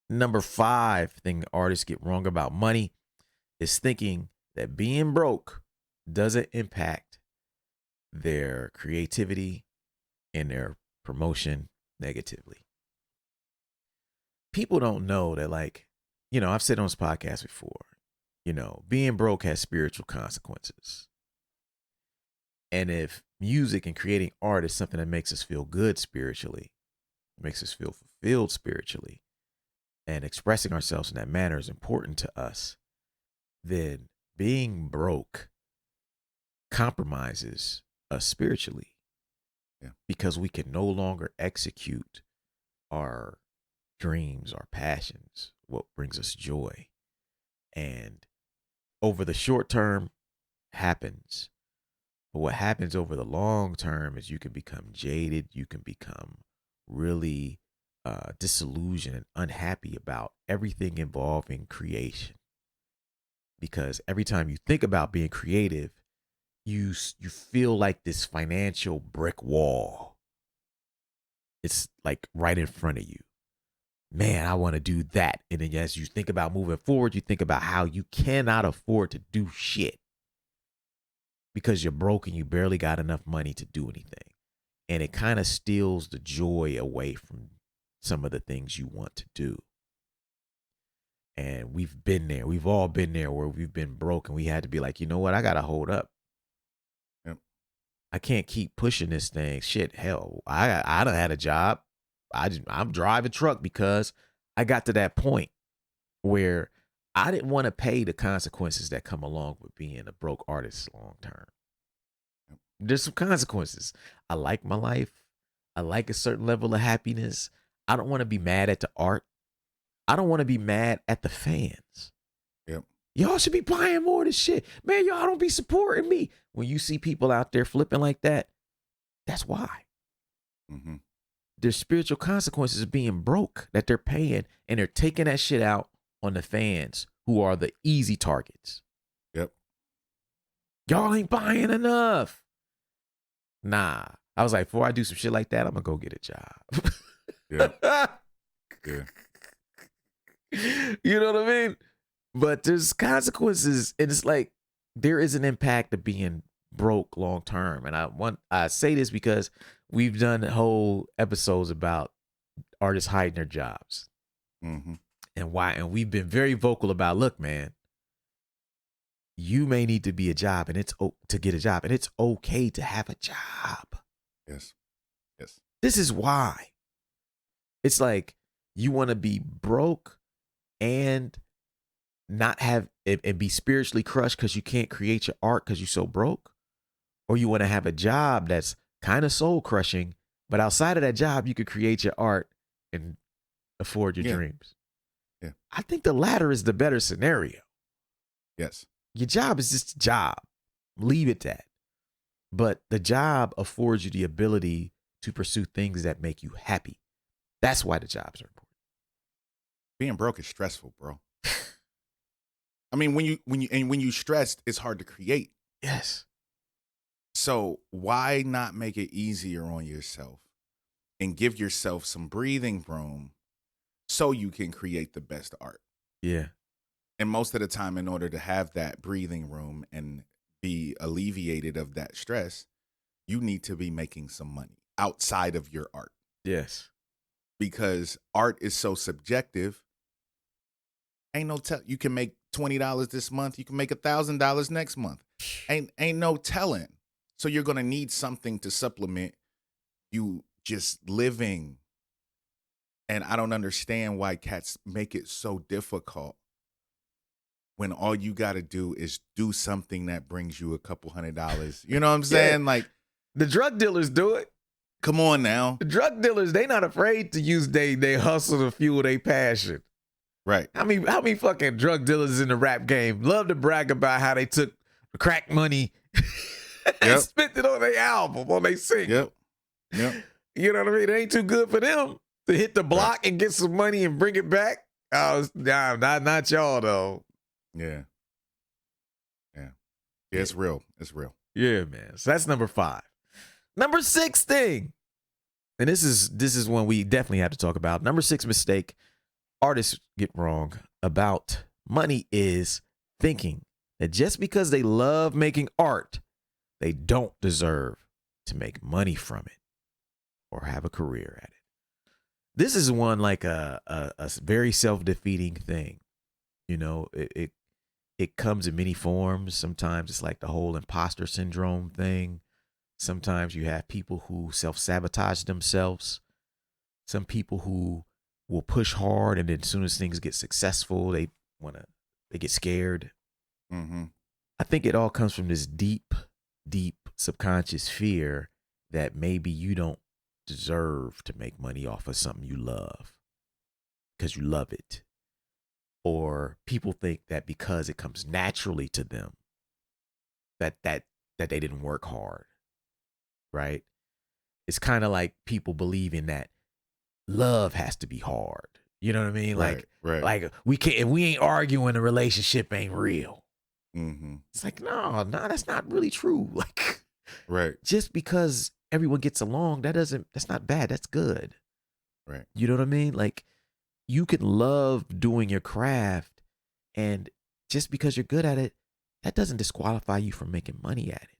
Number 5 thing artists get wrong about money is thinking that being broke doesn't impact their creativity and their promotion negatively. People don't know that, like, you know, I've said on this podcast before, you know, being broke has spiritual consequences. And if music and creating art is something that makes us feel good spiritually, makes us feel fulfilled spiritually, and expressing ourselves in that manner is important to us, then being broke compromises us spiritually. Yeah. Because we can no longer execute our dreams, our passions, what brings us joy. And over the short term happens. But what happens over the long term is you can become jaded. You can become really disillusioned and unhappy about everything involving creation. Because every time you think about being creative, you feel like this financial brick wall. It's like right in front of you. Man, I want to do that. And then as you think about moving forward, you think about how you cannot afford to do shit because you're broke and you barely got enough money to do anything. And it kind of steals the joy away from some of the things you want to do. And we've been there. We've all been there where we've been broke and we had to be like, you know what? I got to hold up. Yep. I can't keep pushing this thing. Shit, hell, I done had a job. I'm driving truck because I got to that point where I didn't want to pay the consequences that come along with being a broke artist long term. There's some consequences. I like my life. I like a certain level of happiness. I don't want to be mad at the art. I don't want to be mad at the fans. Yep. Y'all should be buying more of this shit. Man, y'all don't be supporting me. When you see people out there flipping like that, that's why. Mm-hmm. There's spiritual consequences of being broke that they're paying, and they're taking that shit out on the fans who are the easy targets. Yep. Y'all ain't buying enough. Nah. I was like, before I do some shit like that, I'm gonna go get a job. Yeah. Yeah. You know what I mean? But there's consequences, and it's like there is an impact of being broke long term. And I say this because we've done whole episodes about artists hiding their jobs. Mm-hmm. And why, and we've been very vocal about, look, man, you may need to be a job, and it's to get a job, and it's okay to have a job. Yes. Yes. This is why. It's like you want to be broke and not have and be spiritually crushed because you can't create your art because you're so broke, or you want to have a job that's kind of soul crushing, but outside of that job, you could create your art and afford your dreams. Yeah. I think the latter is the better scenario. Yes. Your job is just a job. Leave it that. But the job affords you the ability to pursue things that make you happy. That's why the jobs are important. Being broke is stressful, bro. I mean, when you stressed, it's hard to create. Yes. So why not make it easier on yourself and give yourself some breathing room so you can create the best art? Yeah. And most of the time, in order to have that breathing room and be alleviated of that stress, you need to be making some money outside of your art. Yes. Because art is so subjective. Ain't no you can make $20 this month. You can make $1,000 next month. Ain't no telling. So you're gonna need something to supplement you just living. And I don't understand why cats make it so difficult when all you got to do is do something that brings you a couple $100. You know what I'm saying? Yeah. Like The drug dealers do it. Come on now. The drug dealers, they not afraid to use they hustle to fuel their passion. Right. How many fucking drug dealers in the rap game love to brag about how they took crack money Yep. spent it on their album, on their single. Yep. You know what I mean? It ain't too good for them to hit the block and get some money and bring it back. Nah, not y'all though. Yeah. It's real. It's real. Yeah, man. So that's number 5. Number 6 thing, and this is one we definitely have to talk about. Number 6 mistake artists get wrong about money is thinking that just because they love making art, they don't deserve to make money from it or have a career at it. This is one like a very self-defeating thing. You know, it comes in many forms. Sometimes it's like the whole imposter syndrome thing. Sometimes you have people who self-sabotage themselves. Some people who will push hard, and then as soon as things get successful, they get scared. Mm-hmm. I think it all comes from this deep subconscious fear that maybe you don't deserve to make money off of something you love because you love it. Or people think that because it comes naturally to them, that they didn't work hard, right? It's kind of like people believing that love has to be hard. You know what I mean? Right. Like we can't, if we ain't arguing, the relationship ain't real. Mm-hmm. It's like, no, that's not really true. Like, Right. just because everyone gets along, that's not bad. That's good. Right. You know what I mean? Like, you can love doing your craft, and just because you're good at it, that doesn't disqualify you from making money at it.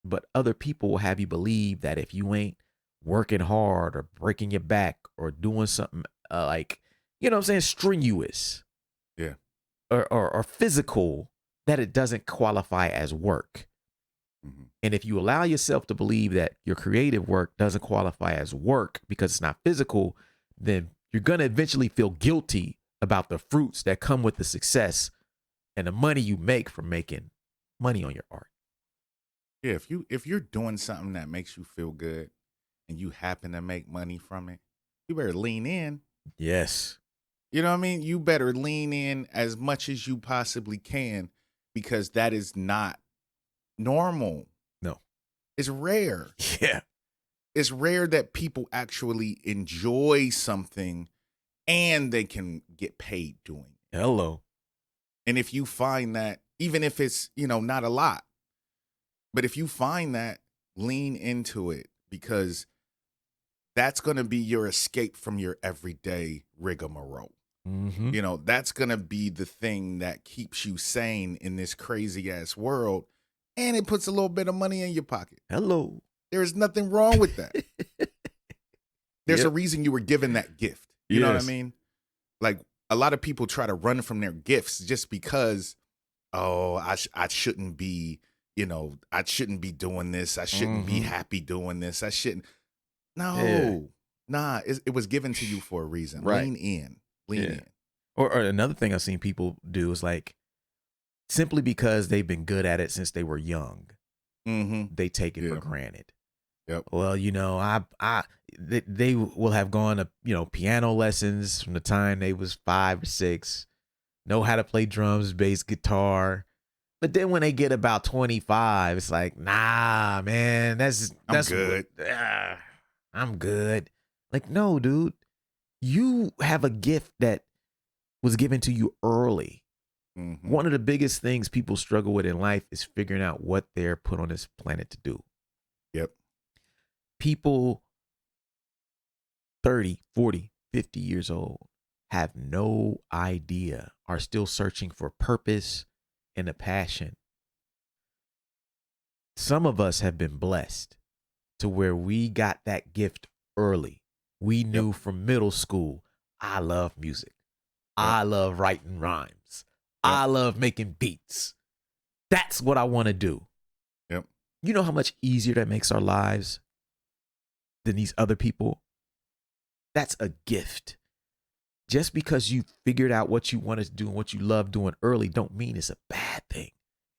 But other people will have you believe that if you ain't working hard or breaking your back or doing something like, you know what I'm saying, strenuous, Yeah, or physical, that it doesn't qualify as work. mm-hmm. And if you allow yourself to believe that your creative work doesn't qualify as work because it's not physical, then you're going to eventually feel guilty about the fruits that come with the success and the money you make from making money on your art. Yeah, if you're doing something that makes you feel good and you happen to make money from it, you better lean in. Yes. You know what I mean? You better lean in as much as you possibly can, because that is not normal. No. It's rare. Yeah. It's rare that people actually enjoy something and they can get paid doing it. Hello. And if you find that, even if it's, not a lot, but if you find that, lean into it, because that's going to be your escape from your everyday rigmarole. Mm-hmm. That's going to be the thing that keeps you sane in this crazy ass world. And it puts a little bit of money in your pocket. Hello. There is nothing wrong with that. There's a reason you were given that gift. You know what I mean? Like, a lot of people try to run from their gifts just because, I shouldn't be, I shouldn't be doing this. I shouldn't be happy doing this. I shouldn't. No, it was given to you for a reason. Right. Lean in. Or another thing I've seen people do is like, simply because they've been good at it since they were young, they take it for granted. Yep. Well, they will have gone to, piano lessons from the time they was 5 or 6, know how to play drums, bass, guitar. But then when they get about 25, it's like, nah, man, that's good. I'm good. Like, no, dude, you have a gift that was given to you early. Mm-hmm. One of the biggest things people struggle with in life is figuring out what they're put on this planet to do. Yep. People 30, 40, 50 years old have no idea, are still searching for purpose and a passion. Some of us have been blessed to where we got that gift early. We knew from middle school, I love music. I love writing rhymes. I love making beats. That's what I want to do. Yep. You know how much easier that makes our lives than these other people? That's a gift. Just because you figured out what you wanted to do and what you love doing early don't mean it's a bad thing.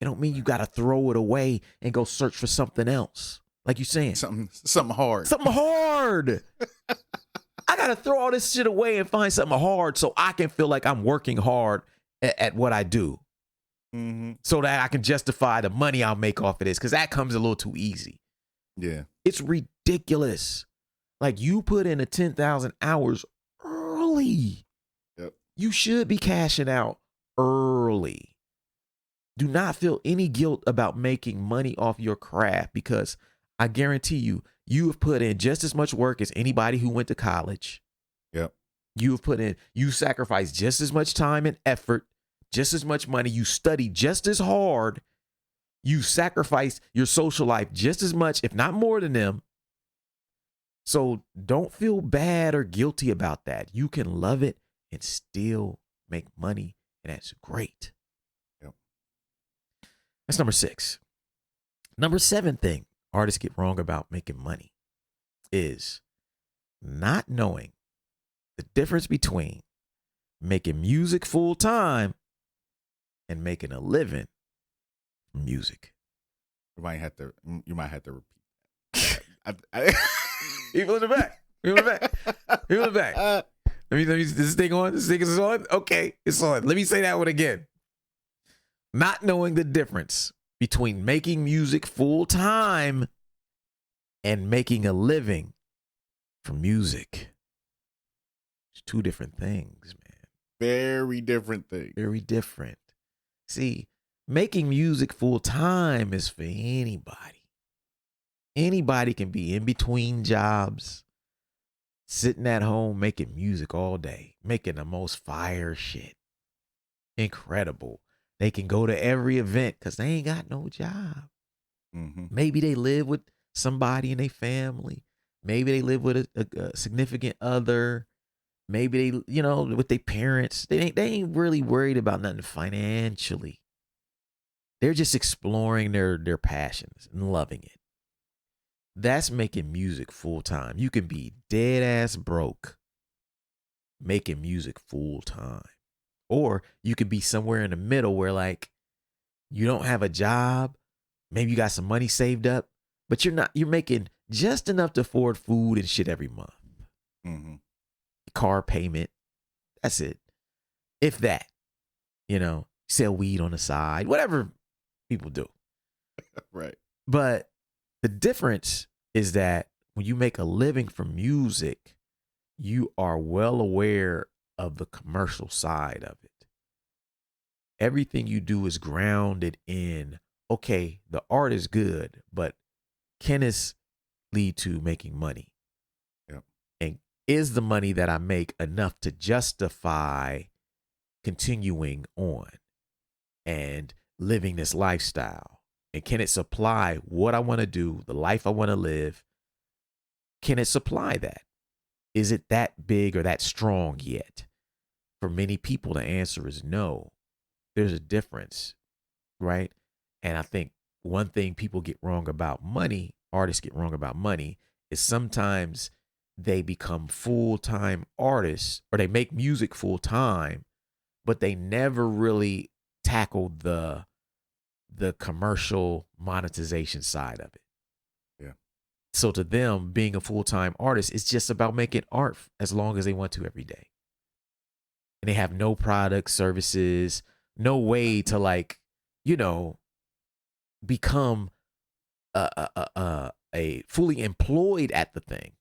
It don't mean you got to throw it away and go search for something else. Like you're saying. Something hard. Something hard. I got to throw all this shit away and find something hard so I can feel like I'm working hard at what I do. so that I can justify the money I'll make off of this, because that comes a little too easy. Yeah. It's ridiculous. Like, you put in a 10,000 hours early. Yep. You should be cashing out early. Do not feel any guilt about making money off your craft, because I guarantee you, you have put in just as much work as anybody who went to college. Yep. You sacrificed just as much time and effort, just as much money. You studied just as hard. You sacrificed your social life just as much, if not more than them. So don't feel bad or guilty about that. You can love it and still make money, and that's great. Yep. That's number 6. Number 7 thing artists get wrong about making money is not knowing the difference between making music full time and making a living from music. You might have to repeat that. People in the back. People in the back. People in the back. Let me, this thing on? This thing is on? Okay, it's on. Let me say that one again. Not knowing the difference between making music full time and making a living from music. It's 2 different things, man. Very different things. Very different. See, making music full time is for anybody. Anybody can be in between jobs, sitting at home making music all day, making the most fire shit. Incredible. They can go to every event because they ain't got no job. Maybe they live with somebody in their family. Maybe they live with a significant other. Maybe they, with their parents. They ain't really worried about nothing financially. They're just exploring their passions and loving it. That's making music full time. You can be dead ass broke making music full time. Or you could be somewhere in the middle where, like, you don't have a job. Maybe you got some money saved up, but you're making just enough to afford food and shit every month. Car payment. That's it. If that, sell weed on the side, whatever people do. Right. But the difference is that when you make a living from music, you are well aware of the commercial side of it. Everything you do is grounded in, okay, the art is good, but can this lead to making money? Yep. And is the money that I make enough to justify continuing on and living this lifestyle? And can it supply what I want to do, the life I want to live? Can it supply that? Is it that big or that strong yet? For many people, the answer is no. There's a difference, right? And I think one thing people get wrong about money, artists get wrong about money, is sometimes they become full-time artists, or they make music full-time, but they never really tackle the commercial monetization side of it. Yeah. So to them, being a full-time artist is just about making art as long as they want to every day. And they have no products, services, no way to, like, become a fully employed at the thing.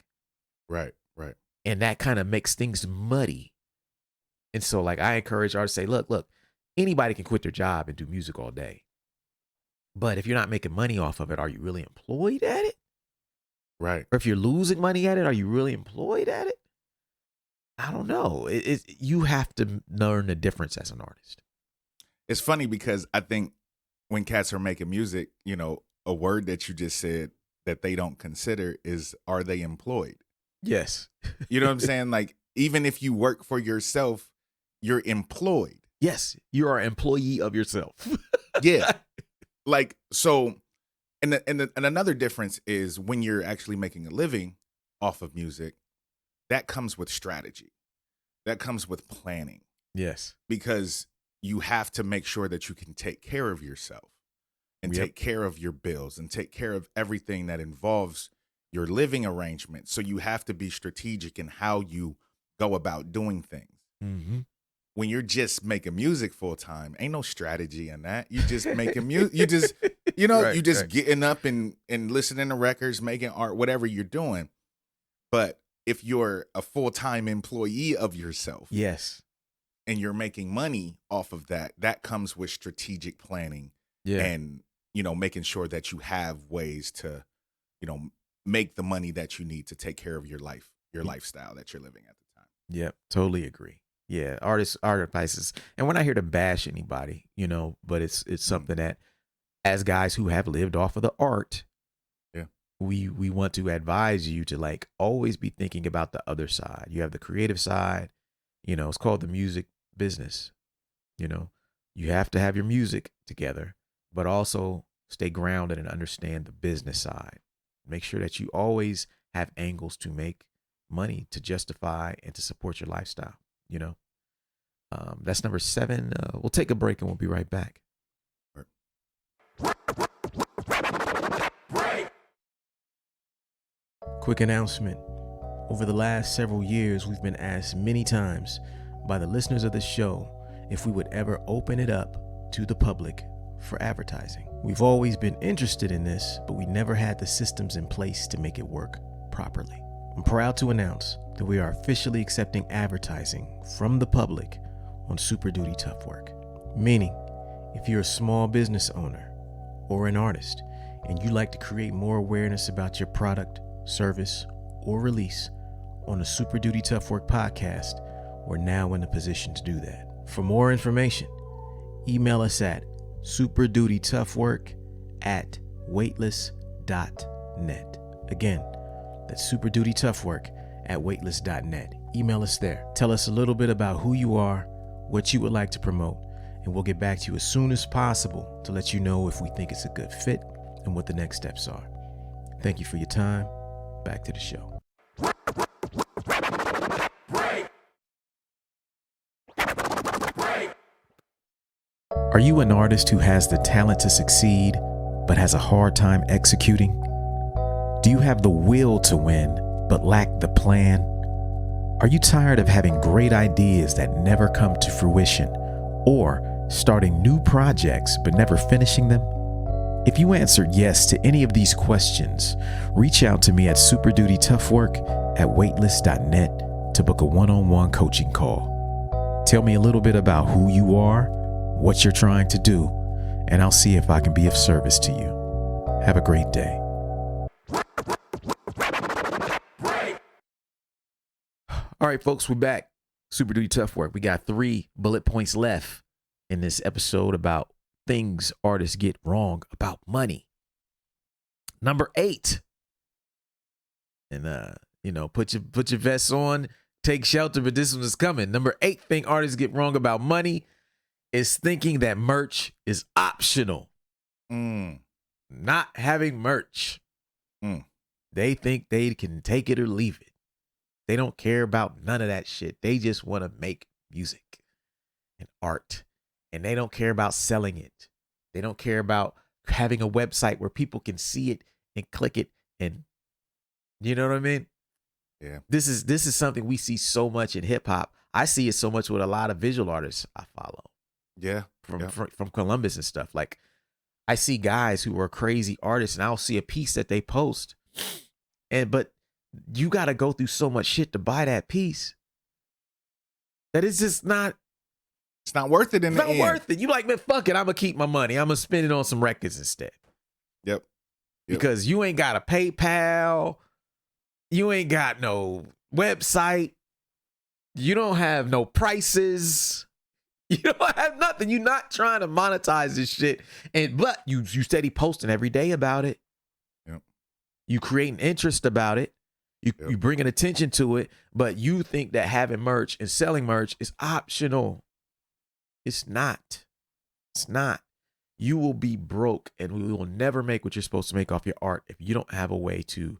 Right. Right. And that kind of makes things muddy. And so, like, I encourage artists to say, look, anybody can quit their job and do music all day. But if you're not making money off of it, are you really employed at it? Right. Or if you're losing money at it, are you really employed at it? I don't know. You have to learn the difference as an artist. It's funny because I think when cats are making music, a word that you just said that they don't consider is, are they employed? Yes. You know what I'm saying? Like, even if you work for yourself, you're employed. Yes. You are an employee of yourself. Yeah. Like, so, and another difference is when you're actually making a living off of music, that comes with strategy. That comes with planning. Yes. Because you have to make sure that you can take care of yourself and take care of your bills and take care of everything that involves your living arrangement. So you have to be strategic in how you go about doing things. when you're just making music full time, ain't no strategy in that. You just making music. You just, Right. getting up and listening to records, making art, whatever you're doing. But if you're a full-time employee of yourself, Yes. and you're making money off of that, that comes with strategic planning Yeah. and, making sure that you have ways to, make the money that you need to take care of your life, your lifestyle that you're living at the time. Yep. Totally agree. Yeah. Art advices. And we're not here to bash anybody, but it's something that as guys who have lived off of the art, yeah, we want to advise you to like always be thinking about the other side. You have the creative side, it's called the music business. You have to have your music together, but also stay grounded and understand the business side. Make sure that you always have angles to make money to justify and to support your lifestyle. That's number 7. We'll take a break and we'll be right back. Quick announcement. Over the last several years, we've been asked many times by the listeners of the show if we would ever open it up to the public for advertising. We've always been interested in this, but we never had the systems in place to make it work properly. I'm proud to announce that we are officially accepting advertising from the public on Super Duty Tough Work. Meaning, if you're a small business owner or an artist and you'd like to create more awareness about your product, service, or release on the Super Duty Tough Work podcast, we're now in a position to do that. For more information, email us at superdutytoughwork@weightless.net. Again, that's superdutytoughwork@weightless.net. Email us there. Tell us a little bit about who you are, what you would like to promote, and we'll get back to you as soon as possible to let you know if we think it's a good fit and what the next steps are. Thank you for your time. Back to the show. Are you an artist who has the talent to succeed, but has a hard time executing? Do you have the will to win, but lack the plan? Are you tired of having great ideas that never come to fruition, or starting new projects but never finishing them? If you answered yes to any of these questions, reach out to me at superdutytoughwork@weightless.net to book a one-on-one coaching call. Tell me a little bit about who you are, what you're trying to do, and I'll see if I can be of service to you. Have a great day. All right, folks, we're back. Super Duty Tough Work. We got 3 bullet points left in this episode about things artists get wrong about money. Number 8. And put your vests on, take shelter, but this one is coming. Number 8 thing artists get wrong about money is thinking that merch is optional. Not having merch. They think they can take it or leave it. They don't care about none of that shit. They just want to make music and art. And they don't care about selling it. They don't care about having a website where people can see it and click it. And you know what I mean? Yeah. This is something we see so much in hip hop. I see it so much with a lot of visual artists I follow. Yeah. From Columbus and stuff. Like, I see guys who are crazy artists and I'll see a piece that they post. But you got to go through so much shit to buy that piece that it's just not. It's not worth it in the end. Not worth it. You like, man, fuck it. I'm going to keep my money. I'm going to spend it on some records instead. Yep. Because you ain't got a PayPal. You ain't got no website. You don't have no prices. You don't have nothing. You're not trying to monetize this shit. But you steady posting every day about it. Yep. You creating interest about it. You bringing attention to it. But you think that having merch and selling merch is optional. It's not. It's not. You will be broke and we will never make what you're supposed to make off your art if you don't have a way to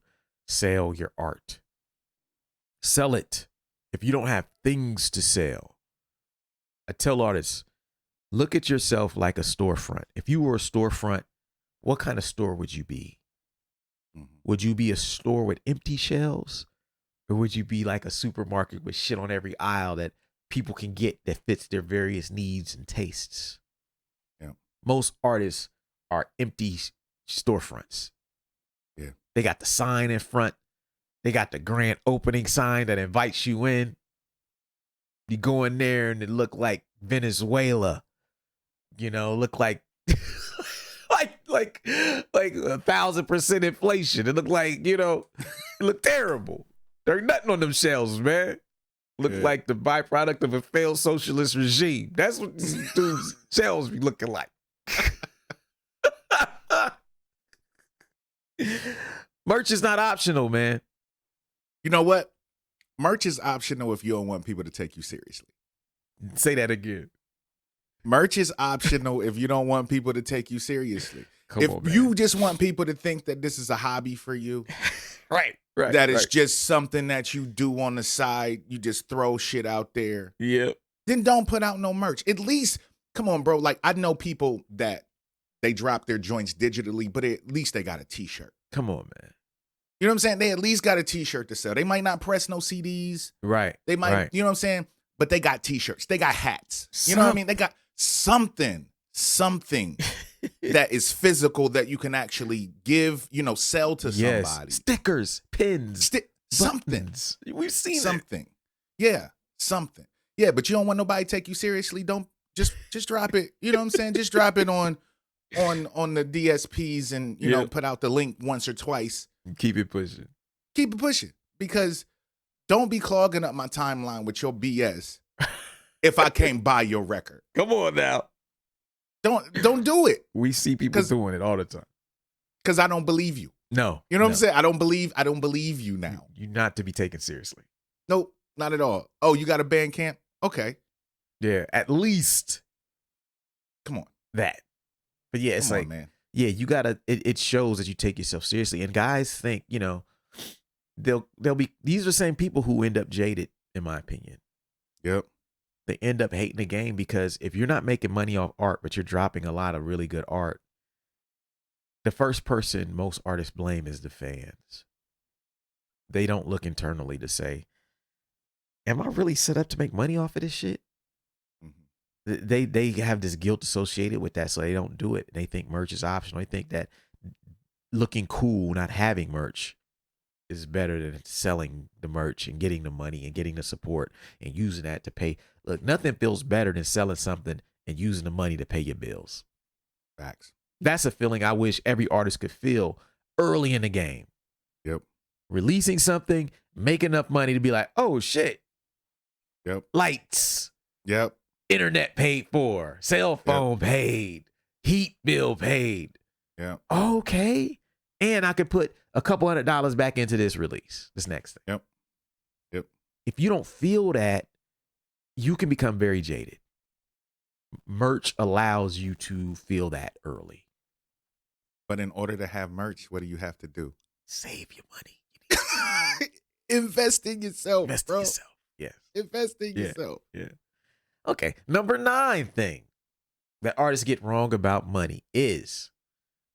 sell your art. Sell it if you don't have things to sell. I tell artists, look at yourself like a storefront. If you were a storefront, what kind of store would you be? Would you be a store with empty shelves? Or would you be like a supermarket with shit on every aisle that people can get that fits their various needs and tastes. Yeah. Most artists are empty storefronts. Yeah. They got the sign in front. They got the grand opening sign that invites you in. You go in there and it look like Venezuela. You know, look like like 1,000% inflation. It looked like, you know, it looked terrible. There ain't nothing on them shelves, man. Look like the byproduct of a failed socialist regime. That's what these dudes' shelves be looking like. Merch is not optional, man. You know what? Merch is optional if you don't want people to take you seriously. Say that again. Merch is optional if you don't want people to take you seriously. Come on, man. You just want people to think that this is a hobby for you, right, that it's just something that you do on the side, you just throw shit out there. Yeah. Then don't put out no merch. At least, come on, bro. Like, I know people that they drop their joints digitally, but at least they got a t-shirt. Come on, man. You know what I'm saying? They at least got a t-shirt to sell. They might not press no CDs. Right. They might, you know what I'm saying? But they got t-shirts. They got hats. You know what I mean? They got something that is physical that you can actually give, you know, sell to somebody. Stickers, pins, something. We've seen something. Yeah, something. Yeah, but you don't want nobody to take you seriously. Don't just drop it. You know what I'm saying? Just drop it on the DSPs and, you know, put out the link once or twice. Keep it pushing. Keep it pushing. Because don't be clogging up my timeline with your BS if I can't buy your record. Come on now. Don't do it. We see people doing it all the time. Because I don't believe you. No. You know what I'm saying? I don't believe you now. You're not to be taken seriously. Nope, not at all. Oh, you got a Bandcamp? Okay. Yeah, at least. Come on. That. But yeah, it's man. Yeah, you gotta, it shows that you take yourself seriously. And guys think, you know, they'll be, these are the same people who end up jaded, in my opinion. Yep. They end up hating the game because if you're not making money off art, but you're dropping a lot of really good art, the first person most artists blame is the fans. They don't look internally to say, am I really set up to make money off of this shit? Mm-hmm. They have this guilt associated with that, so they don't do it. They think merch is optional. They think that looking cool, not having merch, is better than selling the merch and getting the money and getting the support and using that to pay. Look, nothing feels better than selling something and using the money to pay your bills. Facts. That's a feeling I wish every artist could feel early in the game. Yep. Releasing something, make enough money to be like, oh shit. Yep. Lights. Yep. Internet paid for. Cell phone paid. Heat bill paid. Yeah. Okay. And I could put a couple $100 back into this release, this next thing. Yep. Yep. If you don't feel that, you can become very jaded. Merch allows you to feel that early. But in order to have merch, what do you have to do? Save your money. Invest in yourself, Invest bro. in yourself. Yes. Invest in yourself. Yeah. Okay. Number 9 thing that artists get wrong about money is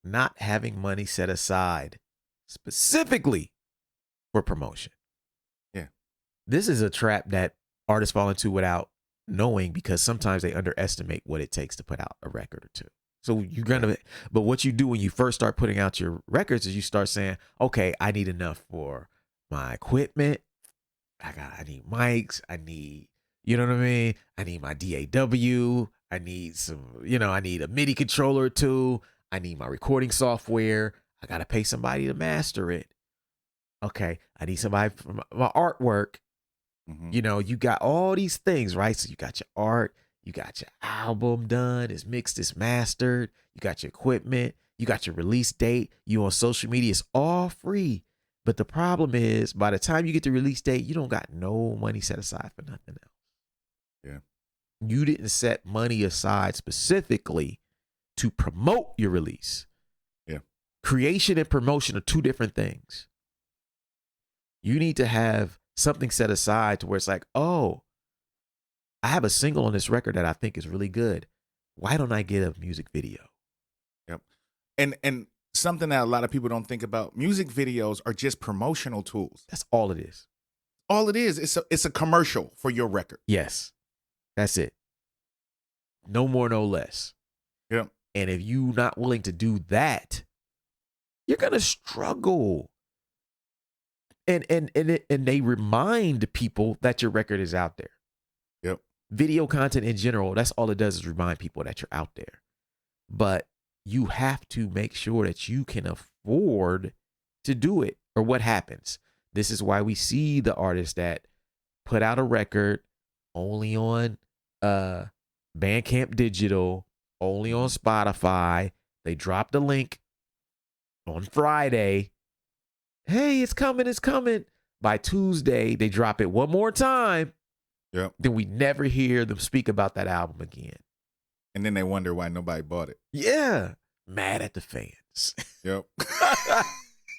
not having money set aside specifically for promotion. Yeah. This is a trap that artists fall into without knowing, because sometimes they underestimate what it takes to put out a record or two. So you're gonna, but what you do when you first start putting out your records is you start saying, okay, I need enough for my equipment. I need mics. I need, you know what I mean? I need my DAW. I need some, you know, I need a MIDI controller or two. I need my recording software. I got to pay somebody to master it. Okay. I need somebody for my artwork. Mm-hmm. You know, you got all these things, right? So you got your art, you got your album done, it's mixed, it's mastered, you got your equipment, you got your release date, you on social media, it's all free. But the problem is, by the time you get the release date, you don't got no money set aside for nothing else. Yeah. You didn't set money aside specifically to promote your release. Yeah. Creation and promotion are two different things. You need to have something set aside to where it's like, oh, I have a single on this record that I think is really good. Why don't I get a music video? Yep. And something that a lot of people don't think about, music videos are just promotional tools. That's all it is. All it is. It's a commercial for your record. Yes. That's it. No more, no less. Yep. And if you're not willing to do that, you're gonna struggle. And they remind people that your record is out there. Yep. Video content in general, that's all it does is remind people that you're out there. But you have to make sure that you can afford to do it, or what happens. This is why we see the artists that put out a record only on Bandcamp Digital, only on Spotify. They drop the link on Friday. Hey, it's coming, it's coming. By Tuesday, they drop it one more time. Yep. Then we never hear them speak about that album again. And then they wonder why nobody bought it. Yeah. Mad at the fans. Yep.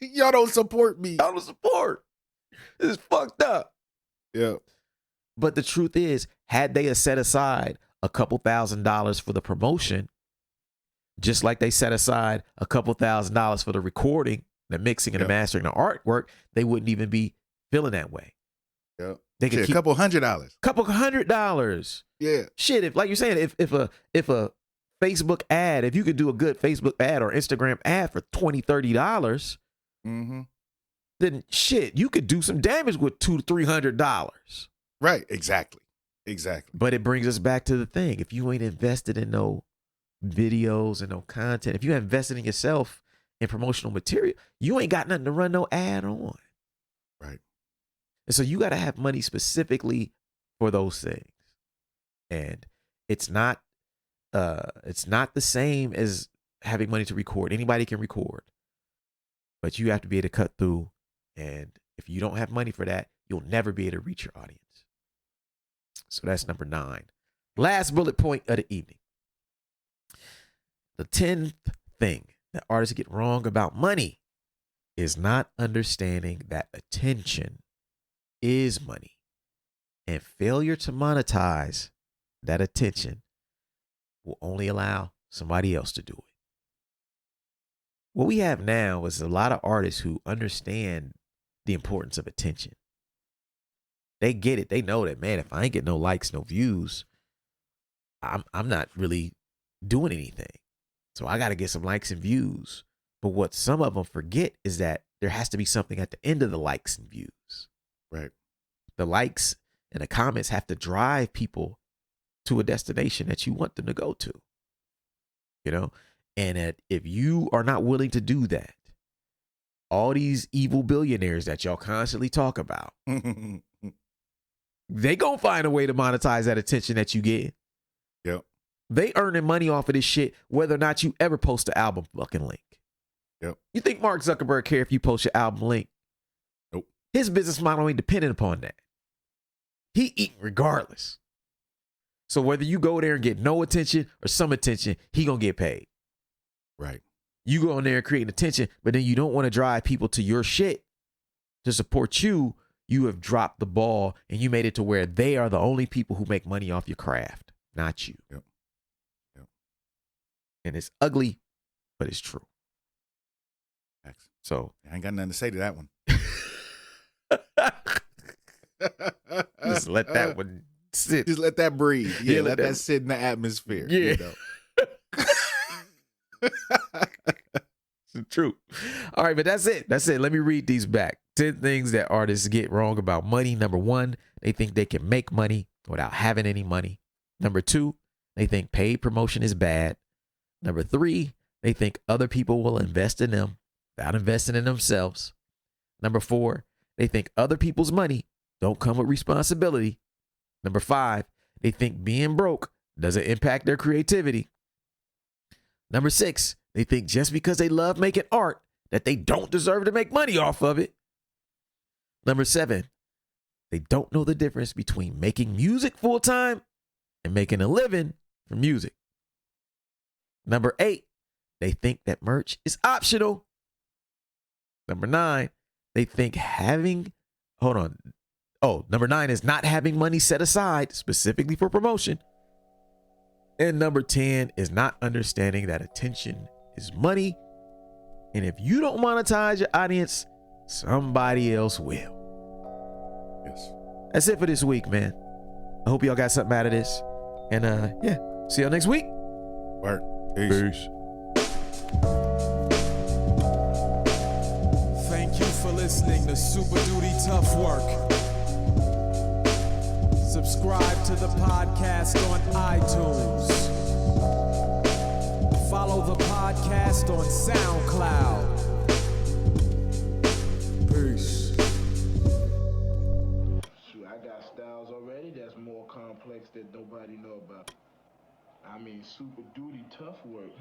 Y'all don't support me. Y'all don't support. This is fucked up. Yep. But the truth is, had they set aside a couple $1,000s for the promotion, just like they set aside a couple $1,000s for the recording, the mixing, and the mastering, the artwork, they wouldn't even be feeling that way. Yep. They could keep a couple $100. Couple $100. Yeah. Shit, if like you're saying, if a Facebook ad, if you could do a good Facebook ad or Instagram ad for $20, $30, then shit, you could do some damage with $200 to $300. Right. Exactly. But it brings us back to the thing. If you ain't invested in no videos and no content, if you ain't invested in yourself in promotional material, you ain't got nothing to run no ad on. Right. And so you got to have money specifically for those things. And it's not the same as having money to record. Anybody can record. But you have to be able to cut through. And if you don't have money for that, you'll never be able to reach your audience. So that's number 9. Last bullet point of the evening. The 10th thing that artists get wrong about money is not understanding that attention is money, and failure to monetize that attention will only allow somebody else to do it. What we have now is a lot of artists who understand the importance of attention. They get it. They know that, man, if I ain't get no likes, no views, I'm not really doing anything. So I got to get some likes and views. But what some of them forget is that there has to be something at the end of the likes and views. Right. The likes and the comments have to drive people to a destination that you want them to go to. You know? And if you are not willing to do that, all these evil billionaires that y'all constantly talk about, they gonna find a way to monetize that attention that you get. Yep. They earning money off of this shit, whether or not you ever post the album fucking link. Yep. You think Mark Zuckerberg care if you post your album link? Nope. His business model ain't dependent upon that. He eat regardless. So whether you go there and get no attention or some attention, he gonna get paid. Right. You go in there and create attention, but then you don't want to drive people to your shit to support you. You have dropped the ball and you made it to where they are the only people who make money off your craft, not you. Yep. And it's ugly, but it's true. Thanks. So I ain't got nothing to say to that one. just let that one sit. Just let that breathe. Yeah, let that that sit in the atmosphere. Yeah. You know? It's true. All right, but that's it. Let me read these back. 10 things that artists get wrong about money. Number 1, they think they can make money without having any money. Number 2, they think paid promotion is bad. Number 3, they think other people will invest in them without investing in themselves. Number 4, they think other people's money don't come with responsibility. Number 5, they think being broke doesn't impact their creativity. Number 6, they think just because they love making art that they don't deserve to make money off of it. Number 7, they don't know the difference between making music full time and making a living from music. Number 8, they think that merch is optional. Number 9, they think number 9 is not having money set aside specifically for promotion. And number 10 is not understanding that attention is money. And if you don't monetize your audience, somebody else will. Yes. That's it for this week, man. I hope y'all got something out of this. And yeah, see y'all next week. Word. Peace. Thank you for listening to Super Duty Tough Work. Subscribe to the podcast on iTunes. Follow the podcast on SoundCloud. Peace. Shoot, I got styles already that's more complex that nobody know about. I mean, super duty tough work.